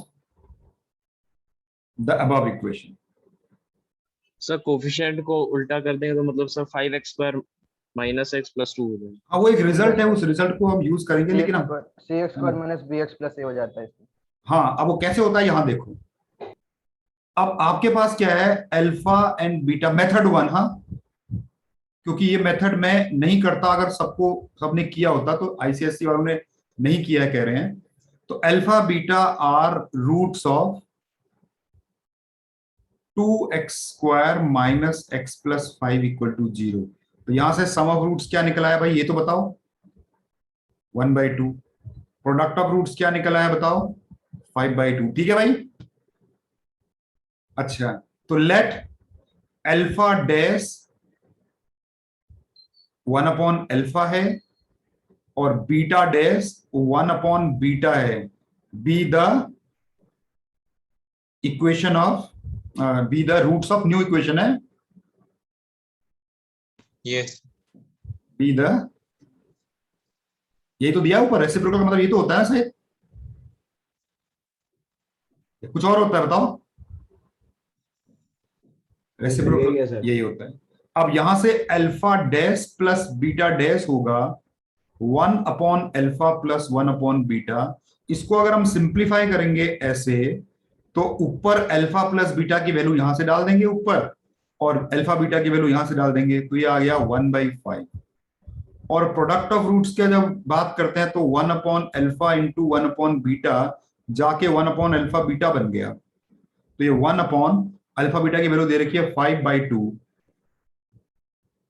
the above equation। Sir coefficient को उल्टा कर देंगे तो मतलब sir 5x square minus x plus 2 हो जाएगा। हाँ वो एक रिजल्ट है, उस रिजल्ट को हम यूज करेंगे, लेकिन हम cx square minus bx plus a हो जाता है इसमें। हाँ अब वो कैसे होता है यहां देखो, अब आपके पास क्या है अल्फा एंड बीटा, मेथड 1, हाँ क्योंकि ये मेथड मैं नहीं करता, अगर सबने किया होता तो आईसीएसई वालों ने नहीं किया कह रहे हैं। तो alpha beta are roots of 2x square minus x plus 5 equal to 0। तो यहां से सम ऑफ रूट्स क्या निकला है भाई, ये तो बताओ, 1/2। प्रोडक्ट ऑफ रूट्स क्या निकला है बताओ, 5/2। ठीक है भाई। अच्छा, तो लेट अल्फा डैश 1/अल्फा है और बीटा डैश 1/बीटा है, be the equation of be the roots of new equation है, यस बी द, यही तो दिया ऊपर, रेसिप्रोकल का मतलब ये तो होता है सही, कुछ और होता है बताओ, रेसिप्रोकल यही है सर। यही होता है। अब यहां से alpha dash plus beta dash होगा 1/अल्फा प्लस 1/बीटा। इसको अगर हम सिंप्लीफाई करेंगे ऐसे, तो ऊपर अल्फा प्लस बीटा की वैल्यू यहां से डाल देंगे ऊपर, और अल्फा बीटा की वैल्यू यहां से डाल देंगे, तो ये आ गया 1/5। और प्रोडक्ट ऑफ रूट्स के जब बात करते हैं तो 1/अल्फा इंटू 1/बीटा जाके 1/अल्फा बीटा बन गया, तो ये 1/अल्फा बीटा की वैल्यू दे रखी है 5/2,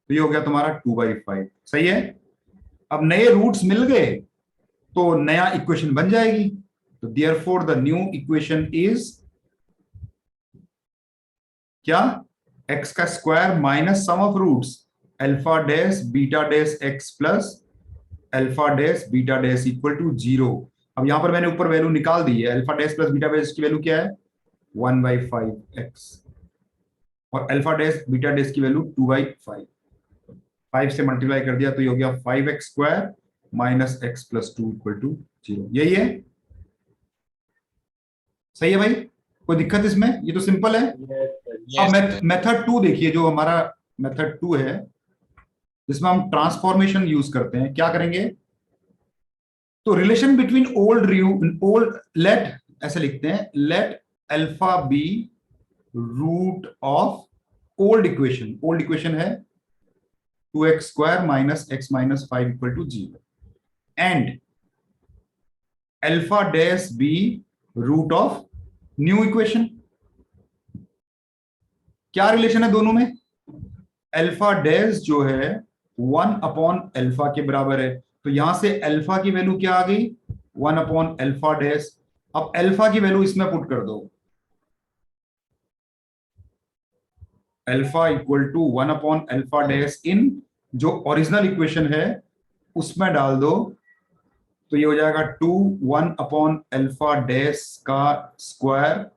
तो ये हो गया तुम्हारा 2/5। सही है। अब नए रूट्स मिल गए तो नया इक्वेशन बन जाएगी, तो therefore the new equation is क्या, एक्स का square minus sum of roots alpha dash beta dash X plus alpha dash beta dash equal to 0। अब यहां पर मैंने ऊपर वैल्यू निकाल दी है, alpha dash plus beta dash की वैल्यू क्या है 1/5x, और अल्फा डैश बीटा डैश की वैल्यू 2/5, 5 से मल्टीप्लाई कर दिया तो ये हो गया 5x² minus x plus 2 equal to 0। यही है, सही है भाई, कोई दिक्कत इसमें, ये तो सिंपल है। अब मेथड 2 देखिए, जो हमारा मेथड 2 है जिसमें हम ट्रांसफॉर्मेशन यूज करते हैं, क्या करेंगे, तो रिलेशन बिटवीन ओल्ड लेट, ऐसे लिखते हैं, let alpha be root of old equation है 2x² minus x minus 5 equal to 0, and alpha dash be root of new equation. क्या रिलेशन है दोनों में, अल्फा डैश जो है 1/अल्फा के बराबर है, तो यहां से अल्फा की वैल्यू क्या आ गई 1/अल्फा डैश। अब अल्फा की वैल्यू इसमें पुट कर दो, अल्फा इक्वल टू 1/अल्फा डैश इन जो ओरिजिनल इक्वेशन है उसमें डाल दो, तो ये हो जाएगा 1/अल्फा डैश का स्क्वायर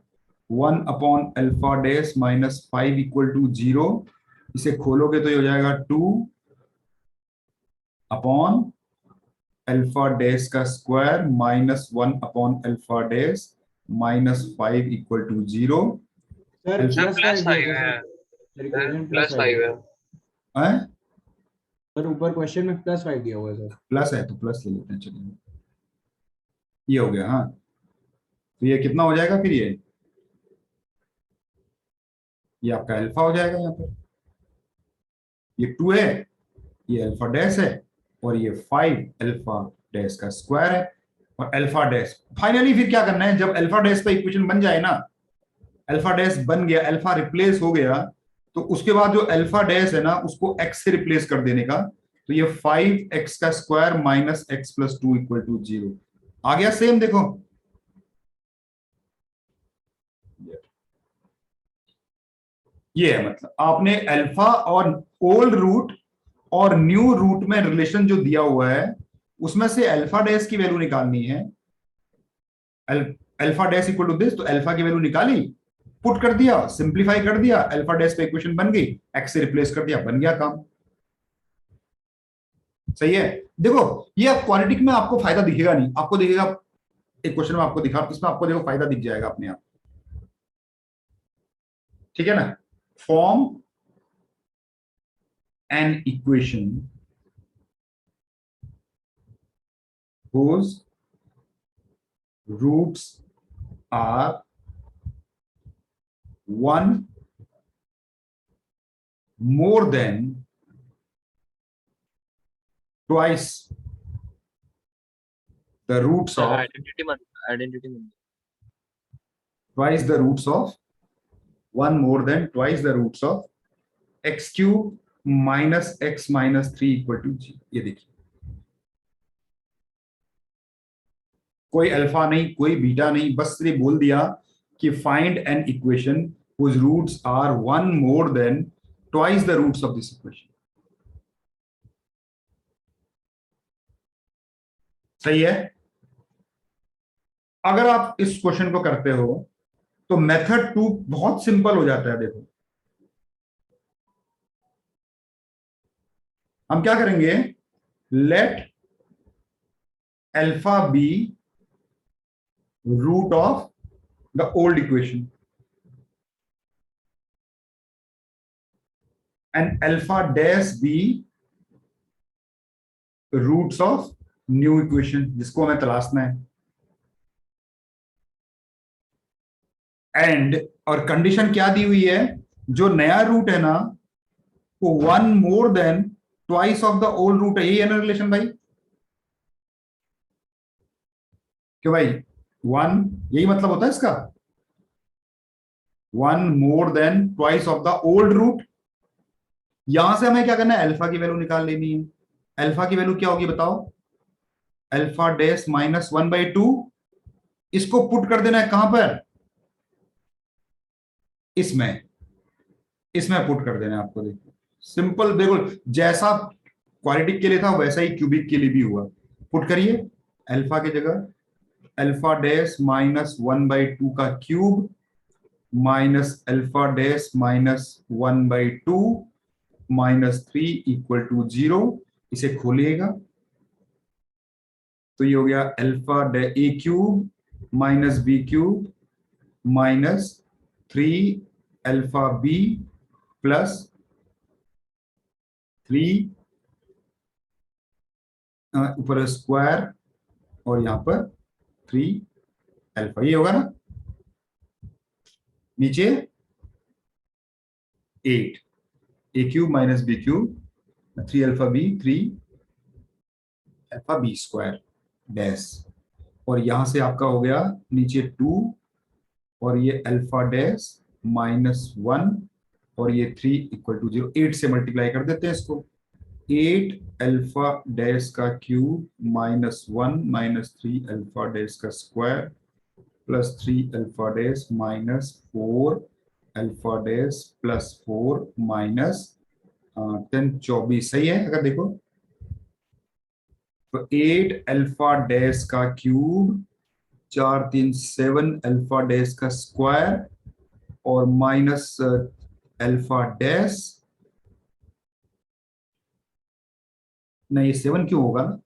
1/अल्फा डैश माइनस 5 इक्वल टू 0। इसे खोलोगे तो ये हो जाएगा 2/अल्फा डैश का स्क्वायर माइनस 1/अल्फा dash minus 5 equal to 0। Sir plus 5 है, प्लस 5 है। सर ऊपर क्वेश्चन में +5 दिया हुआ है सर। प्लस है तो प्लस ले लेते हैं, चलिए ये हो गया। हाँ, तो ये कितना हो जाएगा फिर, ये आपका अल्फा हो जाएगा, यहाँ पर ये 2 है, ये अल्फा डैश है, और ये 5 अल्फा डैश का स्क्वायर है, और अल्फा डैश। फाइनली फिर क्या करना है, जब अल्फा डैश का इक्वेशन बन जाए ना, अल्फा डैश बन गया, अल्फा रिप्लेस हो गया, तो उसके बाद जो अल्फा डैश है ना उसको x से रिप्लेस कर देने का, तो ये 5x का square minus x plus 2 equal to 0 आ गया। सेम देखो, ये है, मतलब आपने अल्फा और ओल्ड रूट और न्यू रूट में रिलेशन जो दिया हुआ है उसमें से अल्फा डैश की वैल्यू निकालनी है, alpha dash equal to this, तो अल्फा की वैल्यू निकाली, पुट कर दिया, सिंप्लीफाई कर दिया, अल्फा डैश पे इक्वेशन बन गई, x से रिप्लेस कर दिया, बन गया काम। सही है। देखो ये अब क्वाड्रेटिक में आपको फायदा दिखेगा नहीं, आपको दिखेगा एक क्वेश्चन में आपको दिखा, इसमें आपको देखो फायदा दिख जाएगा अपने आप, ठीक है ना। Form an equation whose roots are 1 more than twice the roots of identity twice the roots of 1 more than twice the roots of x cube minus x minus 3 equal to जी। ये देखिए, कोई अल्फा नहीं, कोई beta नहीं, बस ये बोल दिया कि find an equation whose roots are one more than twice the roots of this equation। सही है। अगर आप इस क्वेश्चन को करते हो तो मेथड 2 बहुत सिंपल हो जाता है। देखो हम क्या करेंगे, let alpha be root of the old equation and alpha dash be roots of new equation, जिसको हमें तलाशना है। एंड और कंडीशन क्या दी हुई है, जो नया रूट है ना वो one more than twice of the old root है। यही है ना रिलेशन भाई, क्यों भाई, वन, यही मतलब होता है इसका, one more than twice of the old root. यहां से हमें क्या करना है, अल्फा की वैल्यू निकाल लेनी है। अल्फा की वैल्यू क्या होगी बताओ, अल्फा डैश माइनस 1/2। इसको पुट कर देना है कहां पर, इसमें, इसमें पुट कर देना है आपको। देखो सिंपल, देखो जैसा क्वाड्रेटिक के लिए था वैसा ही क्यूबिक के लिए भी हुआ। पुट करिए, अल्फा की जगह अल्फा डैश माइनस 1/2 का cube minus alpha dash minus 1/2 minus 3 equal to 0। इसे खोलिएगा तो ये हो गया alpha A cube minus B cube minus 3 alpha B plus 3 ऊपर स्क्वायर और यहां पर 3 अल्फा, ये होगा ना। नीचे 8 A cube minus B cube 3 alpha B 3 alpha B square dash, और यहां से आपका हो गया नीचे 2 और ये अल्फा डैश माइनस 1 और ये 3 इक्वल टू 0। 8 से मल्टीप्लाई कर देते हैं इसको, 8 अल्फा डैश का cube minus 1 minus 3 alpha dash का square plus 3 alpha dash minus 4 alpha dash plus 4 minus 10 24। सही है। अगर देखो तो 8 अल्फा डैश का क्यूब 4 3 7 अल्फा डैश का स्क्वायर और माइनस अल्फा डैश, नहीं 7 क्यों होगा ना,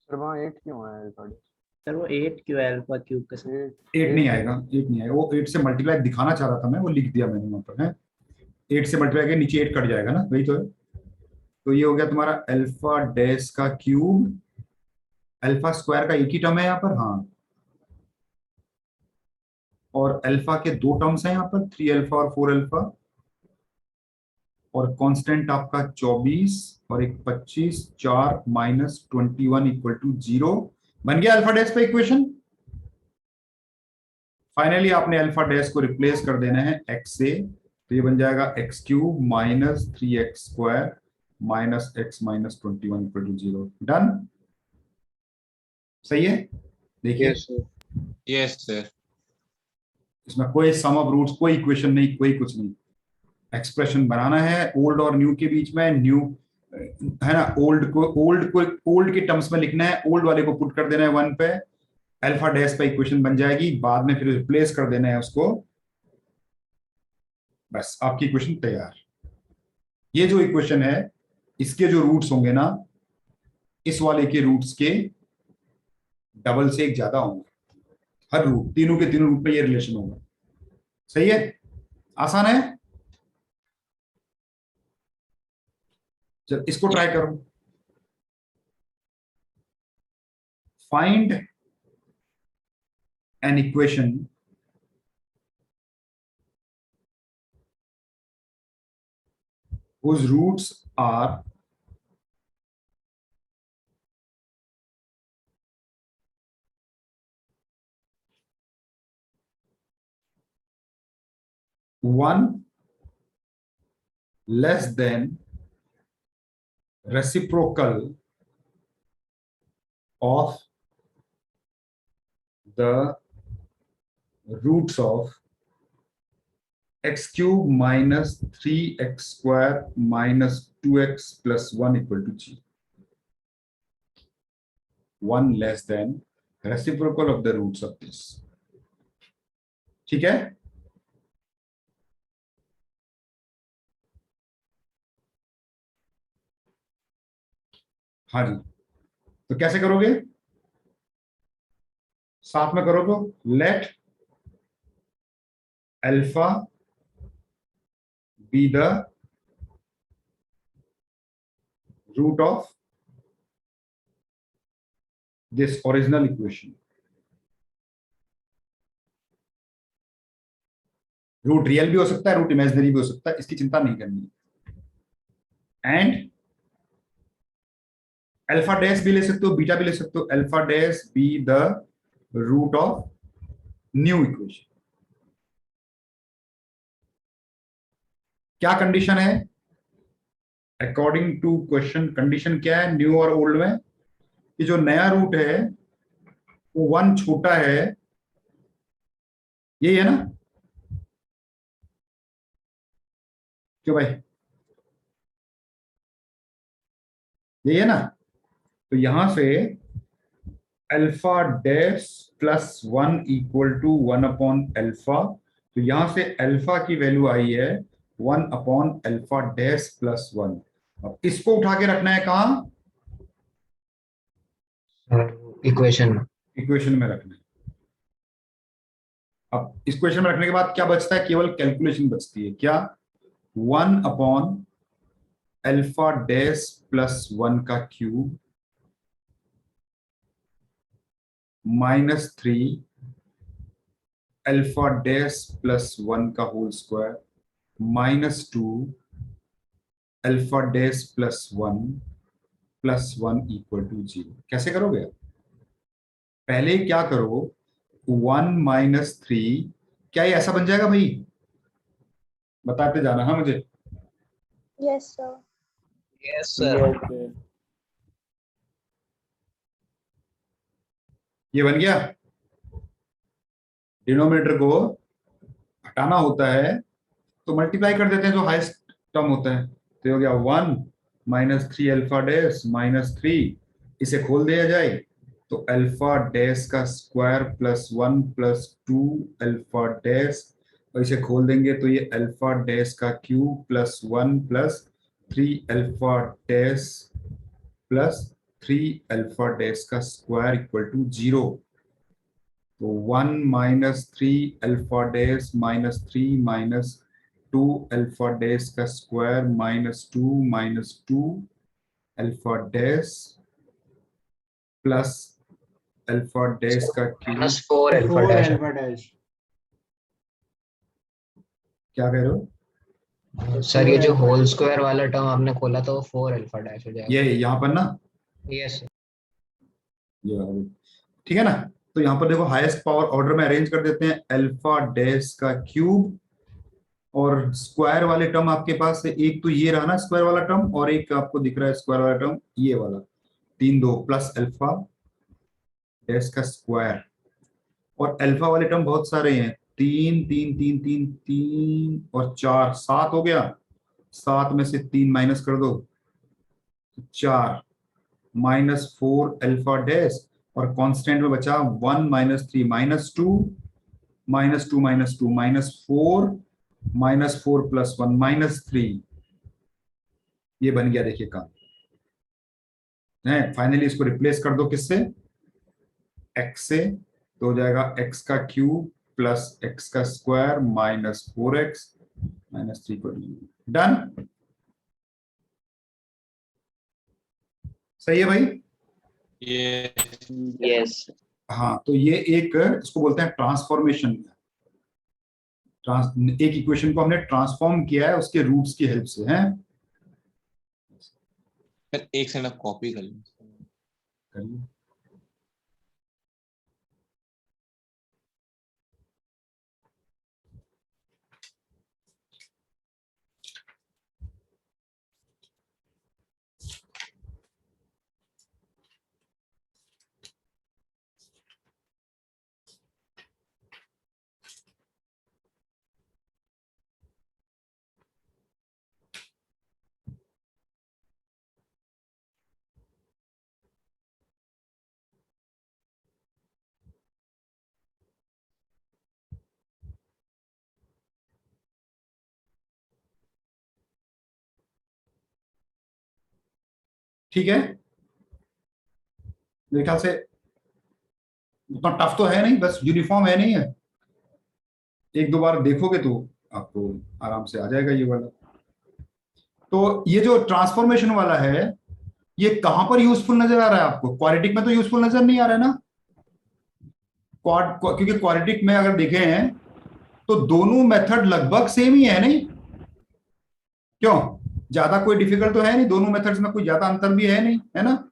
सर वहाँ 8 क्यों आया अल्फा डैश? सर वो 8 क्यों है अल्फा क्यूब के साथ? 8 नहीं आएगा, 8 नहीं आएगा, वो 8 से मल्टीप्लाई दिखाना चाह रहा था मैं, वो लिख दिया मैंने वहां पर है। 8 से मल्टीप्लाई के नीचे 8 कट जाएगा ना, वही तो है। तो ये हो गया तुम्हारा अल्फा डैश का क्यूब, अल्फा स्क्वायर का एक ही टर्म है यहाँ पर, हाँ, और अल्फा के दो टर्म्स हैं यहाँ पर, 3 अल्फा और 4 अल्फा, और कांस्टेंट आपका 24 और एक 25, 4 माइनस 21 इक्वल टू 0। बन गया अल्फा डैश पे इक्वेशन। फाइनली आपने अल्फा डैश को रिप्लेस कर देना है एक्स से, तो ये बन जाएगा x cube minus 3x square minus x minus 21 equal to 0। Done, सही है। देखिए यस सर। Yes sir. इसमें कोई सम ऑफ रूट्स, कोई इक्वेशन नहीं, कोई कुछ नहीं, एक्सप्रेशन बनाना है ओल्ड और न्यू के बीच में। न्यू है ना, ओल्ड के टर्म्स में लिखना है, ओल्ड वाले को पुट कर देना है 1 पे, अल्फा डैश पे इक्वेशन बन जाएगी, बाद में फिर रिप्लेस कर देना है उसको, बस आपकी इक्वेशन तैयार। ये जो इक्वेशन है इसके जो रूट्स होंगे ना, इस वाले के रूट्स के डबल से एक ज्यादा होंगे, हर रूट, तीनों के तीनों रूट में ये रिलेशन होगा। सही है, आसान है। चल इसको ट्राई करो, find an equation whose roots are 1 less than reciprocal of the roots of x cube minus 3x square minus 2x plus 1 equal to g. 1 less than reciprocal of the roots of this. ठीक है? हाँ जी, तो कैसे करोगे? साथ में करो तो let alpha be the root of this original equation. Root real भी हो सकता है, रूट इमेजिनरी भी हो सकता है, इसकी चिंता नहीं करनी. एंड अल्फा डैश भी ले सकते हो, बीटा भी ले सकते हो. Alpha dash be the root of new equation. क्या कंडीशन है? अकॉर्डिंग टू क्वेश्चन कंडीशन क्या है न्यू और ओल्ड में? कि जो नया रूट है वो 1 छोटा है, यही है ना? क्यों भाई, यही है ना? तो यहां से alpha dash plus 1 equal to 1 upon alpha. तो यहां से अल्फा की वैल्यू आई है 1 अपॉन अल्फा डैश प्लस 1. अब इसको उठा के रखना है कहां? इक्वेशन में. इक्वेशन में रखना है. अब इक्वेशन में रखने के बाद क्या बचता है? केवल कैलकुलेशन बचती है. क्या? 1 अपॉन अल्फा डैश प्लस 1 का cube minus 3 alpha dash plus 1 का whole square minus 2 alpha dash plus 1 equal to 0. कैसे करोगे? पहले क्या करो, 1 माइनस 3, क्या ये ऐसा बन जाएगा भाई? बताते जाना हाँ मुझे. Yes sir. Yes sir. ये बन गया. डिनोमिनेटर को हटाना होता है तो मल्टीप्लाई कर देते हैं जो हाईएस्ट टर्म होता है. तो ये हो गया 1 माइनस 3 अल्फा डैश माइनस 3. इसे खोल दिया जाए तो अल्फा डैश का square plus 1 plus 2 alpha dash, और इसे खोल देंगे तो ये अल्फा डैश का cube plus 1 plus 3 alpha dash plus 3 alpha dash का स्क्वायर इक्वल टू 0. तो 1 minus 3 alpha dash minus 3 minus 2 alpha dash का square minus 2 alpha dash plus alpha dash का cube minus 4 alpha dash. Dash. क्या कह रहे हो? Sir ये जो होल स्क्वायर वाला टर्म आपने खोला था वो 4 अल्फा डैश हो जाएगा. ये यहाँ पर ना, यस. ये ठीक है ना? तो यहाँ पर देखो हाईएस्ट पावर ऑर्डर में अरेंज कर देते हैं. अल्फा डैश का क्यूब और स्क्वायर वाले टर्म आपके पास है. एक तो ये रहा ना स्क्वायर वाला टर्म, और एक आपको दिख रहा है स्क्वायर वाला टर्म ये वाला. 3 2 प्लस अल्फा डैश का स्क्वायर, और अल्फा वाले टर्म बहुत सारे हैं. 3 3 3 3 3 और 4 7 हो गया. 7 में से 3 माइनस कर दो, 4 माइनस 4 अल्फा डैश, और कांस्टेंट में बचा 1 minus 3 minus 2 minus 2 minus 2 minus 4 plus 1 minus 3. ये बन गया देखिए काम है. फाइनली इसको रिप्लेस कर दो किससे? x से. तो हो जाएगा x का क्यूब प्लस x का स्क्वायर माइनस 4x माइनस 3 को डन. सही है भाई? यस. हाँ, तो ये एक इसको बोलते हैं ट्रांसफॉर्मेशन. एक इक्वेशन को हमने ट्रांसफॉर्म किया है उसके रूट्स की हेल्प से. हैं एक सेकंड आप कॉपी कर लो. करिए. ठीक है, मेरे ख्याल से उतना टफ तो है नहीं, बस यूनिफॉर्म है नहीं है, एक दो बार देखोगे तो आपको आराम से आ जाएगा ये वाला। तो ये जो ट्रांसफॉर्मेशन वाला है ये कहां पर यूजफुल नजर आ रहा है आपको? क्वाड्रेटिक में तो यूजफुल नजर नहीं आ रहा है ना, क्योंकि क्वाड्रेटिक में अगर देखें हैं तो दोनों मेथड लगभग सेम ही है, नहीं क्यों? ज्यादा कोई डिफिकल्ट तो है नहीं, दोनों मेथड्स में कोई ज्यादा अंतर भी है नहीं, है ना।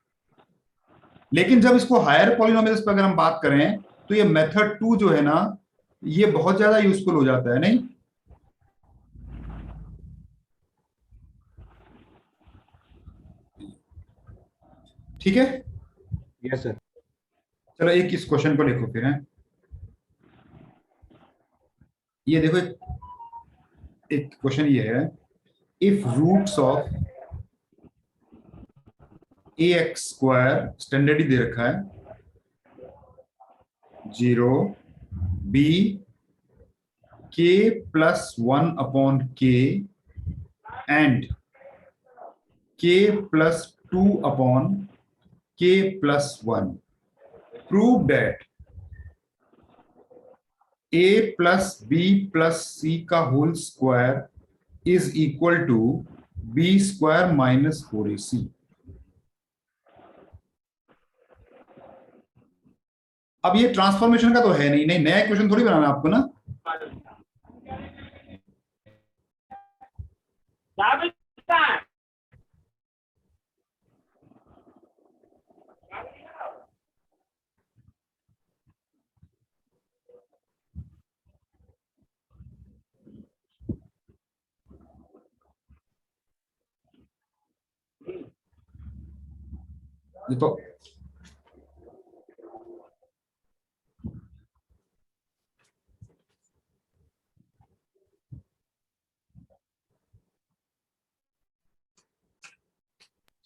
लेकिन जब इसको हायर पॉलिनोमियल्स पर अगर हम बात करें तो ये मेथड 2 जो है ना ये बहुत ज्यादा यूजफुल हो जाता है, नहीं? ठीक है, यस सर। चलो एक इस क्वेश्चन को देखो फिर, है ये देखो, एक क्वेश्चन ये है, if roots of ax² standard ही दे रखा है 0 b k plus 1 upon k and k plus 2 upon k plus 1, prove that a plus b plus c का whole square is equal to b square minus 4ac। अब ये transformation का तो है नहीं, नहीं नया क्वेश्चन थोड़ी बनाना है आपको ना। ये तो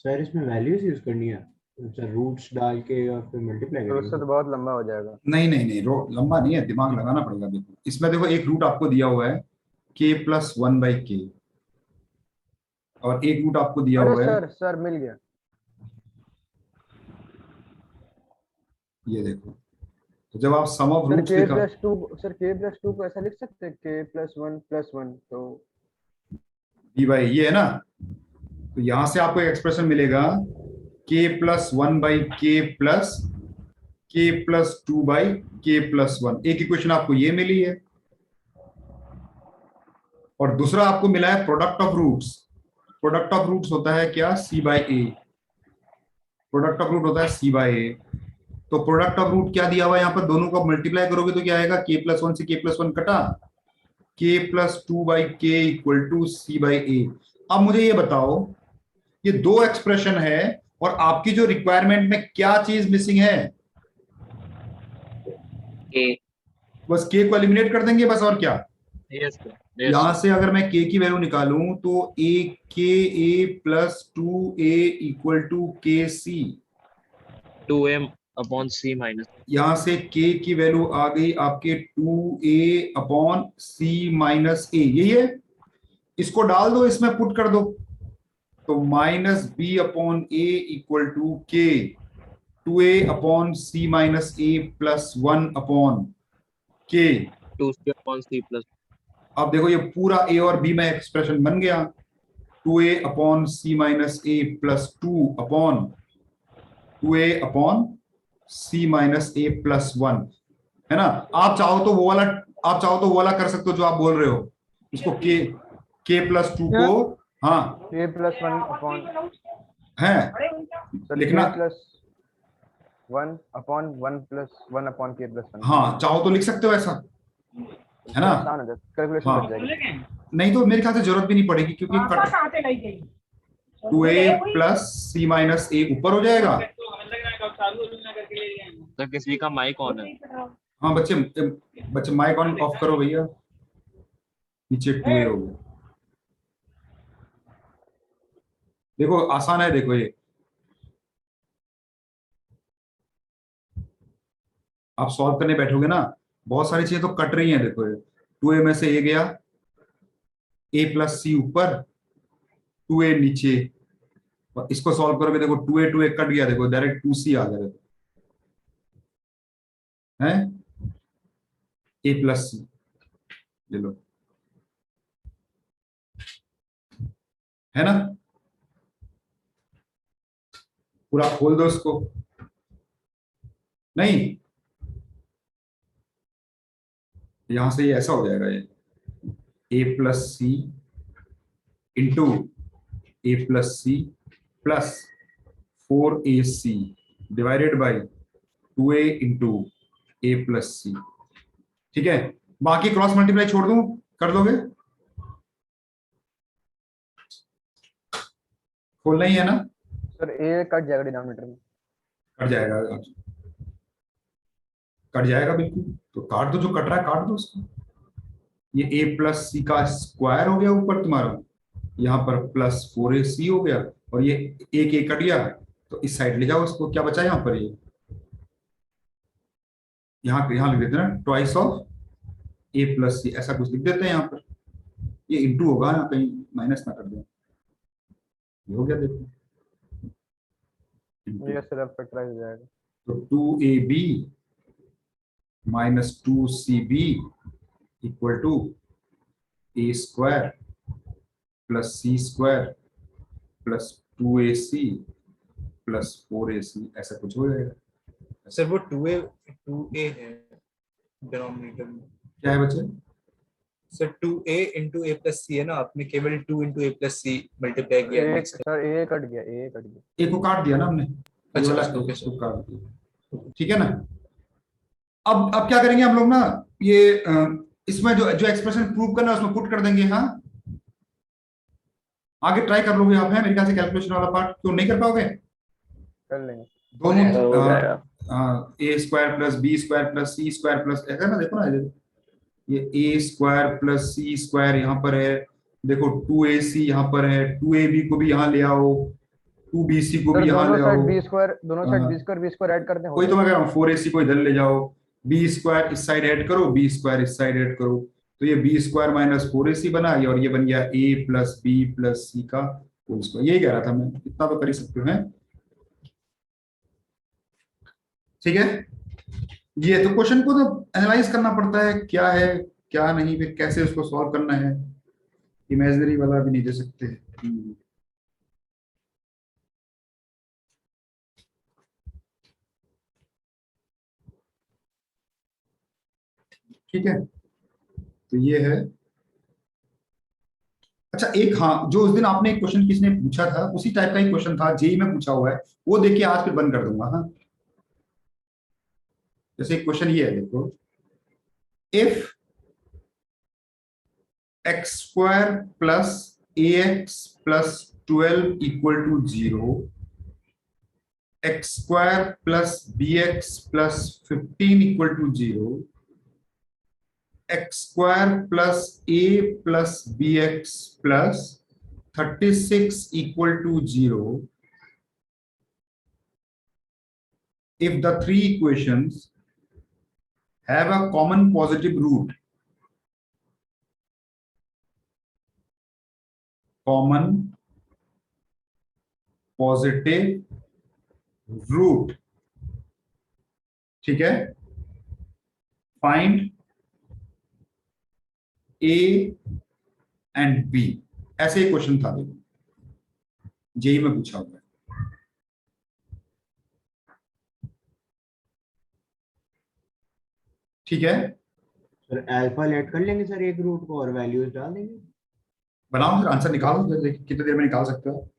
सर इसमें वैल्यूज यूज करनी है, सर रूट्स डाल के और फिर मल्टीप्लाई तो उससे तो बहुत लंबा हो जाएगा। नहीं नहीं नहीं, लंबा नहीं है, दिमाग लगाना पड़ेगा। देखो इसमें देखो एक रूट आपको दिया हुआ है k plus 1/k और एक रूट आपको दिया अरे हुआ है, सर मिल गया। ये देखो, तो जब आप sum of sir roots k plus 2, sir k plus 2 को ऐसा लिख सकते हैं k plus 1 plus 1, तो डी बाई ये है ना, तो यहां से आपको एक एक्सप्रेशन मिलेगा k plus 1/k plus k plus 2/k plus 1। एक इक्वेशन आपको ये मिली है और दूसरा आपको मिला है product of roots. Product of roots होता है क्या? c/a। प्रोडक्ट ऑफ रूट होता है c/a। तो प्रोडक्ट ऑफ रूट क्या दिया हुआ है यहाँ पर? दोनों को मल्टीप्लाई करोगे तो क्या आएगा? k plus 1 से k plus 1 कटा, k plus 2/k equal to c/a। अब मुझे ये बताओ, ये दो एक्सप्रेशन है और आपकी जो रिक्वायरमेंट में क्या चीज मिसिंग है? बस k को एलिमिनेट कर देंगे बस, और क्या? यहां से अगर मैं k की वैल्यू निकालूं तो a plus 2a equal to kc, 2a upon c minus, यहां से k की वैल्यू आ गई आपके 2a upon c minus a, यही है। इसको डाल दो, इसमें पुट कर दो, तो minus b upon a equal to k 2a upon c minus a plus 1 upon k 2c upon c plus. अब देखो ये पूरा a और b में एक्सप्रेशन बन गया, 2a upon c minus a plus 2 upon 2a upon c minus a plus 1, है ना। आप चाहो तो वो वाला कर सकते हो जो आप बोल रहे हो, इसको k प्लस 2 को, हाँ k plus 1 अपॉन है लिखना, k plus 1 upon 1 plus 1 upon k plus 1, हाँ चाहो तो लिख सकते हो ऐसा, है ना। आसान हो जाएगा, कैलकुलेशन हाँ। बन जाएगी। नहीं तो मेरे ख्याल से जरूरत भी नहीं पड़ेगी, क्योंकि 2a plus c minus a ऊपर हो जाएगा। तो किसी का माइक ऑन है? हाँ बच्चे माइक ऑन ऑफ करो भैया, नीचे 2a हो गया। देखो आसान है, देखो ये आप सॉल्व करने बैठोगे ना, बहुत सारी चीजें तो कट रही हैं। देखो ये 2a में से a गया, a प्लस c ऊपर, 2a नीचे, और इसको सॉल्व करोगे, देखो 2a कट गया, देखो डायरेक्ट 2c आ गया, देखो है a प्लस सी, ले लो, है ना। पूरा खोल दो इसको, नहीं यहां से ये ऐसा हो जाएगा, ये a plus C into a plus C plus 4ac divided by 2a into a plus C. ठीक है, बाकी क्रॉस मल्टीप्लाई छोड़ दूं, कर दोगे, खोलना ही है ना, सर ए कट जाएगा डिनोमिनेटर में। कट जाएगा, कट जाएगा बिल्कुल, तो काट दो, जो कट रहा है काट दो उसको। ये a प्लस सी का स्क्वायर हो गया ऊपर तुम्हारा, यहाँ पर प्लस 4ac हो गया, और ये एक कट गया, तो इस साइड ले जाओ उसको, क्या बचा यहाँ पर, ये यहाँ लिख देते हैं ना, ट्वाइस ऑफ a प्लस सी, ऐसा कुछ लिख देते हैं यहाँ पर, ये इंटू होगा ना, कहीं माइनस ना कर दें, ये हो गया, देखो ये सिर्फ फैक्टराइज हो जाएगा, तो 2ab minus 2cb equal to a square plus c square plus 2ac plus 4ac, ऐसा कुछ हो जाएगा। सर वो 2a है डिनोमिनेटर में, क्या है बच्चे, sir 2a into a plus c है ना, आपने केवल 2 into a plus c multiply किया है। सर ए कट गया, ए कट गया, एक को काट दिया ना हमने, ये अच्छा, वाला okay, इसको काट दिया, ठीक है ना। अब क्या करेंगे हम लोग ना, ये इसमें जो जो एक्सप्रेशन प्रूव करना है उसमें पुट कर देंगे, हाँ आगे ट्राई कर लोगे आप, है मेरे ख्याल से कैलकुलेशन वाला पार्ट, क्यों नहीं कर पाओगे, कर लेंगे दोनों A square plus B square plus C square plus, ऐसा ना, देखो ना, ये A square plus C square यहाँ पर है, देखो 2ac यहाँ पर है, 2ab को भी यहाँ ले आओ, 2bc को भी यहाँ ले आओ, बी स्क्वायर, दोनों साइड बी स्क्वायर ऐड कर दें, कोई तो मैं कह रहा हूँ 4ac को इधर ले जाओ, बी स्क्वायर इस साइड ऐड करो, बी स्क्वायर इस साइड ऐड करो, तो ये बी स्क्वायर माइनस 4ac बना, और ये बन गया a प्लस बी प्लस सी का होल स्क्वायर, यही कह रहा था मैं, इतना तो कर ही सकते हो, है ठीक है। ये तो क्वेश्चन को तो एनालाइज करना पड़ता है, क्या है क्या नहीं, फिर कैसे उसको सॉल्व करना है, इमेजिनरी वाला भी नहीं दे सकते। ठीक है, तो ये है। अच्छा एक, हाँ जो उस दिन आपने एक क्वेश्चन किसने पूछा था, उसी टाइप का एक क्वेश्चन था, जेई में पूछा हुआ है, वो देखिए आज फिर बंद कर दूंगा। हाँ जैसे क्वेश्चन ये है, देखो, if x square plus ax plus 12 equal to 0, x square plus bx plus 15 equal to 0, x square plus a plus bx plus 36 equal to 0, if the three equations have a common positive root, common positive root, ठीक है, find a and b, ऐसे ही question था, देखो JEE में पूछा हुआ है। ठीक है, सर अल्फा लेट कर लेंगे सर एक रूट को और वैल्यूज डाल देंगे, बनाओ सर, आंसर निकालो, देखिए कितने देर में निकाल सकते हो।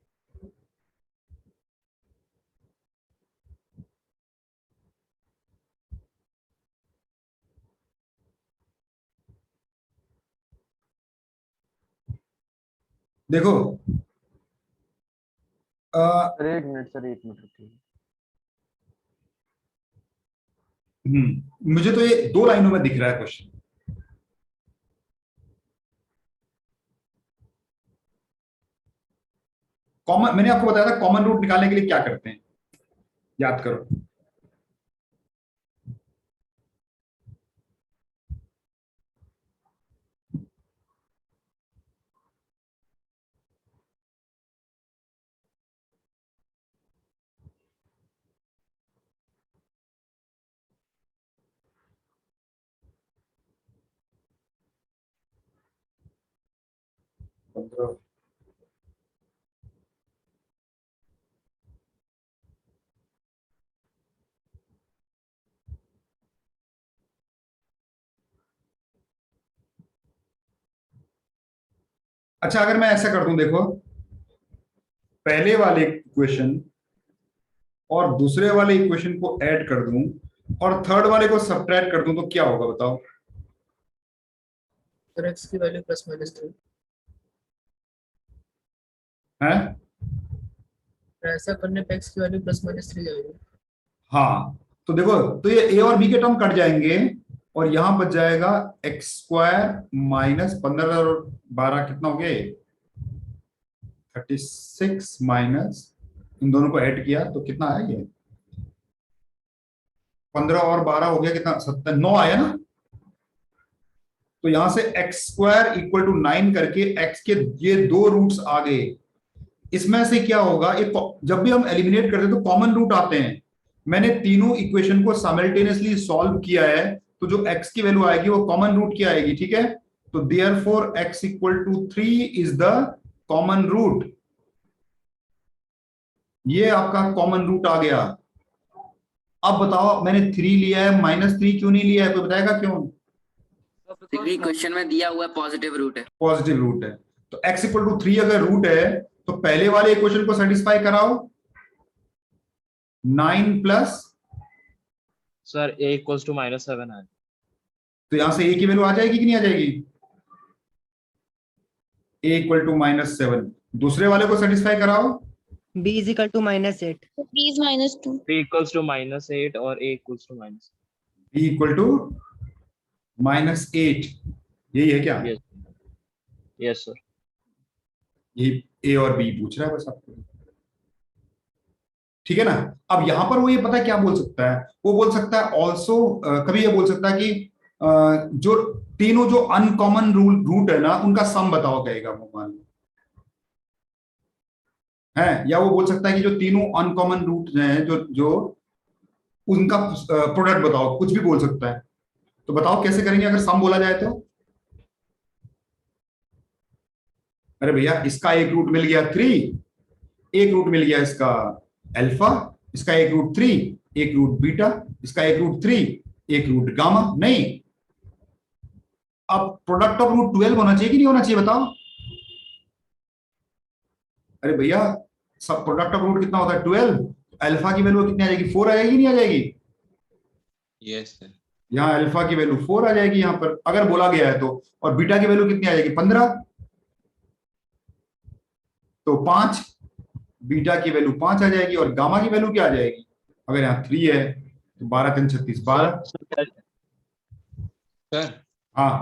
देखो सर एक मिनट सर, एक मिनट रुकिए, मुझे तो ये 2 लाइनों में दिख रहा है क्वेश्चन, कॉमन, मैंने आपको बताया था कॉमन रूट निकालने के लिए क्या करते हैं, याद करो, 15। अच्छा, अगर मैं ऐसा कर दूं, देखो पहले वाले इक्वेशन और दूसरे वाले इक्वेशन को ऐड कर दूं और थर्ड वाले को सब्ट्रैक्ट कर दूं तो क्या होगा बताओ? सर x की वैल्यू प्लस माइनस 3। हैं? ऐसा करने पे x की वैल्यू प्लस माइनस 3 आएगी। हाँ, तो देखो, तो ये a और b के टर्म कट जाएंगे और यहां बच जाएगा एक्स स्क्वायर माइनस 15 और 12 कितना हो गया? 36 माइनस इन दोनों को ऐड किया तो कितना आया? ये 15 और 12 हो गया कितना? 70, 9 आया ना। तो यहां से एक्स स्क्वायर इक्वल टू 9 करके एक्स के ये दो रूट्स आ गए। इसमें से क्या होगा, एक जब भी हम एलिमिनेट करते हैं तो कॉमन रूट आते हैं। मैंने तीनों इक्वेशन को साइमल्टेनियसली सॉल्व किया है, तो जो x की वैल्यू आएगी वो कॉमन रूट की आएगी, ठीक है। तो therefore x equal to 3 is the common root. ये आपका कॉमन रूट आ गया। अब बताओ, मैंने 3 लिया है, -3 क्यों नहीं लिया है? कोई बताएगा क्यों? क्वेश्चन में दिया हुआ पॉजिटिव रूट है। पॉजिटिव रूट है तो x इक्वल टू 3 अगर रूट है तो पहले वाले इक्वेशन को सेटिस्फाई कराओ। 9 plus sir a equals to -7 है। तो यहां से a की वैल्यू आ जाएगी कि नहीं आ जाएगी? a equal to -7। दूसरे वाले को सेटिस्फाई कराओ। b is equal to -8। b is -2। b equals to -8 और a equals to -। b equal to -8, यही है क्या? Yes sir. ये a और b पूछ रहा है बस आपको, ठीक है ना। अब यहां पर वो ये पता है क्या बोल सकता है? वो बोल सकता है ऑल्सो, कभी ये बोल सकता है कि जो तीनों जो अनकॉमन रूट है ना उनका सम बताओ, कहेगा वो, मान लो है। या वो बोल सकता है कि जो तीनों अनकॉमन रूट हैं जो उनका प्रोडक्ट बताओ, कुछ भी बोल सकता है। तो बताओ कैसे करेंगे अगर सम बोला जाए तो? अरे भैया, इसका एक रूट मिल गया 3, एक रूट मिल गया इसका अल्फा, इसका एक रूट 3, एक रूट बीटा, इसका एक रूट 3, एक रूट गामा। नहीं, अब प्रोडक्ट ऑफ रूट 12 होना चाहिए कि नहीं होना चाहिए बताओ? अरे भैया, सब प्रोडक्ट ऑफ रूट कितना होता है? 12। अल्फा की वैल्यू कितनी आ जाएगी? 4 आ जाएगी, नहीं आ जाएगी? Yes sir. यहाँ अल्फा की वैल्यू 4 आ जाएगी यहाँ पर अगर बोला गया है तो। और बीटा की वैल्यू कितनी आ जाएगी? 15। तो 5, बीटा की वैल्यू 5 आ जाएगी और गामा की वैल्यू क्या आ जाएगी? अगर यहाँ 3 है तो 12 3 36 12। सर हाँ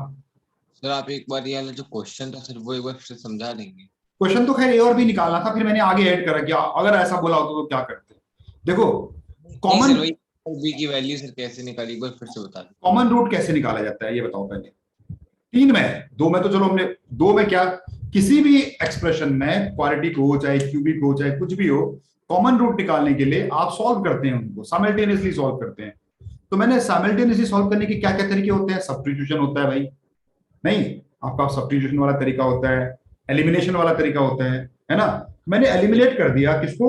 सर, आप एक बार ये वाला जो क्वेश्चन था सर वो एक बार फिर से समझा देंगे? क्वेश्चन तो खैर ए और बी निकालना था, फिर मैंने आगे ऐड करा कि अगर ऐसा बोला होता तो क्या करते। देखो कॉमन बी की वैल्यू सर कैसे निकाली, एक बार फिर से बता दो। कॉमन रूट कैसे निकाला जाता है ये बताओ पहले। 3 में, 2 में तो चलो हमने 2 में क्या, किसी भी एक्सप्रेशन में क्वाड्रेटिक हो चाहे क्यूबिक हो चाहे कुछ भी हो, कॉमन रूट निकालने के लिए आप सॉल्व करते हैं, उनको साइमल्टेनियसली सॉल्व करते हैं। तो मैंने साइमल्टेनियसली सॉल्व करने के क्या क्या तरीके होते हैं? सब्स्टिट्यूशन होता है भाई, नहीं आपका सब्स्टिट्यूशन वाला तरीका होता है, एलिमिनेशन वाला तरीका होता है ना। मैंने एलिमिनेट कर दिया किसको?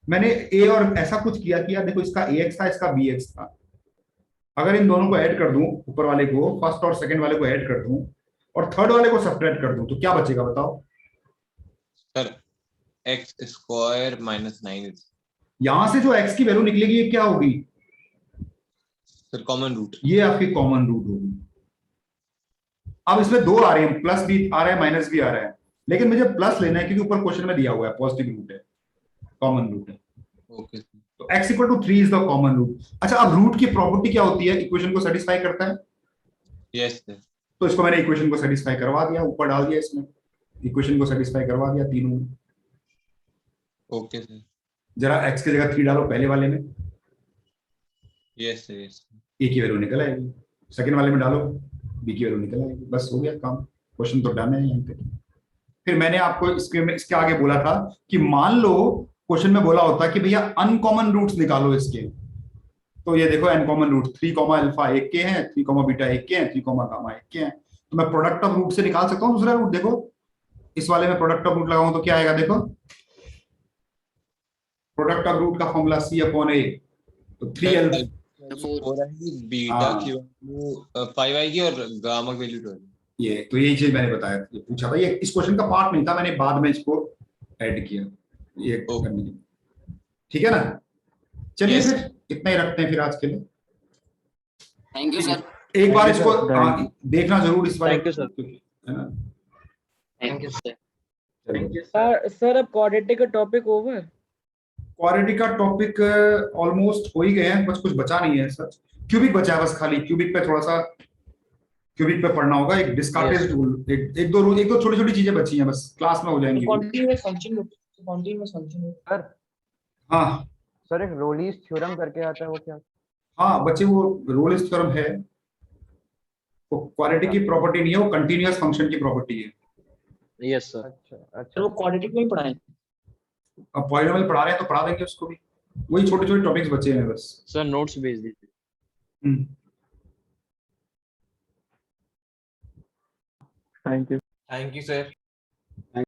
मैंने ए और ऐसा कुछ किया कि यार देखो इसका ax था, इसका bx था, अगर इन दोनों को ऐड कर दूं, ऊपर वाले को फर्स्ट और सेकंड वाले को ऐड कर दूं और थर्ड वाले को सब्ट्रैक्ट कर दूं तो क्या बचेगा बताओ? Sir x square -9। यहां से जो x की वैल्यू निकलेगी ये क्या होगी? Sir common root. ये आपकी कॉमन रूट होगी। अब इसमें 2 आ रहे हैं, प्लस भी आ रहा है माइनस भी आ रहा है, लेकिन मुझे प्लस लेना है क्योंकि ऊपर क्वेश्चन में दिया हुआ है पॉजिटिव रूट है, कॉमन रूट है। ओके। तो x equal to 3 is the common root. अच्छा, अब रूट की प्रॉपर्टी क्या होती है? इक्वेशन को सेटिस्फाई करता है। Yes sir. तो इसको मैंने इक्वेशन को सेटिस्फाई करवा दिया, ऊपर डाल दिया, इसमें इक्वेशन को सेटिस्फाई करवा दिया तीनों में। Okay sir. जरा x की जगह 3 डालो पहले वाले में, यस सर यस। a की वैल्यू निकल आएगी। सेकंड वाले में डालो, b की वैल्यू निकल आएगी। बस हो गया काम, क्वेश्चन तो डन है यहीं पे। फिर मैंने आपको इसके आगे बोला था कि मान लो क्वेश्चन में बोला होता कि भैया अनकॉमन रूट्स निकालो इसके, तो ये देखो अनकॉमन रूट 3, अल्फा 1 के हैं, 3, बीटा 1 के हैं, 3, गामा 1 के हैं, तो मैं प्रोडक्ट ऑफ रूट से निकाल सकता हूँ दूसरा रूट। देखो इस वाले में प्रोडक्ट ऑफ रूट लगाऊं तो क्या आएगा देखो, प्रोडक्ट ऑफ रूट का फॉर्मूला C अपॉन A, तो 3l बीटा की वैल्यू 5i की और गामा की वैल्यू 12। ये तो यही चीज मैंने बताया, ये पूछा था, ये इस क्वेश्चन का पार्ट नहीं था, मैंने बाद में इसको ऐड किया ये करने के लिए। ठीक है ना, चलिए Yes. फिर इतना ही रखते हैं फिर आज के लिए। Thank you sir. एक बार इसको देखना जरूर इस बार, Thank you, sir. है ना। Thank you sir. चलिए। सर अब क्वाड्रेटिक का टॉपिक ओवर। क्वाड्रेटिक का टॉपिक ऑलमोस्ट हो ही गए हैं, बस कुछ बचा नहीं है सच। क्यूबिक बचा है बस, खाली क्यूबिक पे थोड़ा सा क्यूबिक पे पढ़ना होगा, एक डिस्कार्टेड रूल, एक दो छोटी छोटी चीजें बची हैं, बस क्लास में हो जाएंगी। कॉन्टिन्यूअस फंक्शन सर हाँ सर एक रोलीज थ्योरम करके आता है, वो क्या? हाँ बच्चे, वो रोल्स थ्योरम है, वो क्वाड्रेटिक की प्रॉपर्टी नहीं है, वो कंटीन्यूअस फंक्शन की प्रॉपर्टी है। Yes sir. अच्छा वो क्वाड्रेटिक में ही पढ़ाएं। अब पॉलिनोमियल पढ़ा रहे हैं तो पढ़ा देंगे उसको भी, वही छोटे छोटे टॉपिक्स बचे हैं बस। सर नोट्स भेज दीजिए। Thank you thank you sir.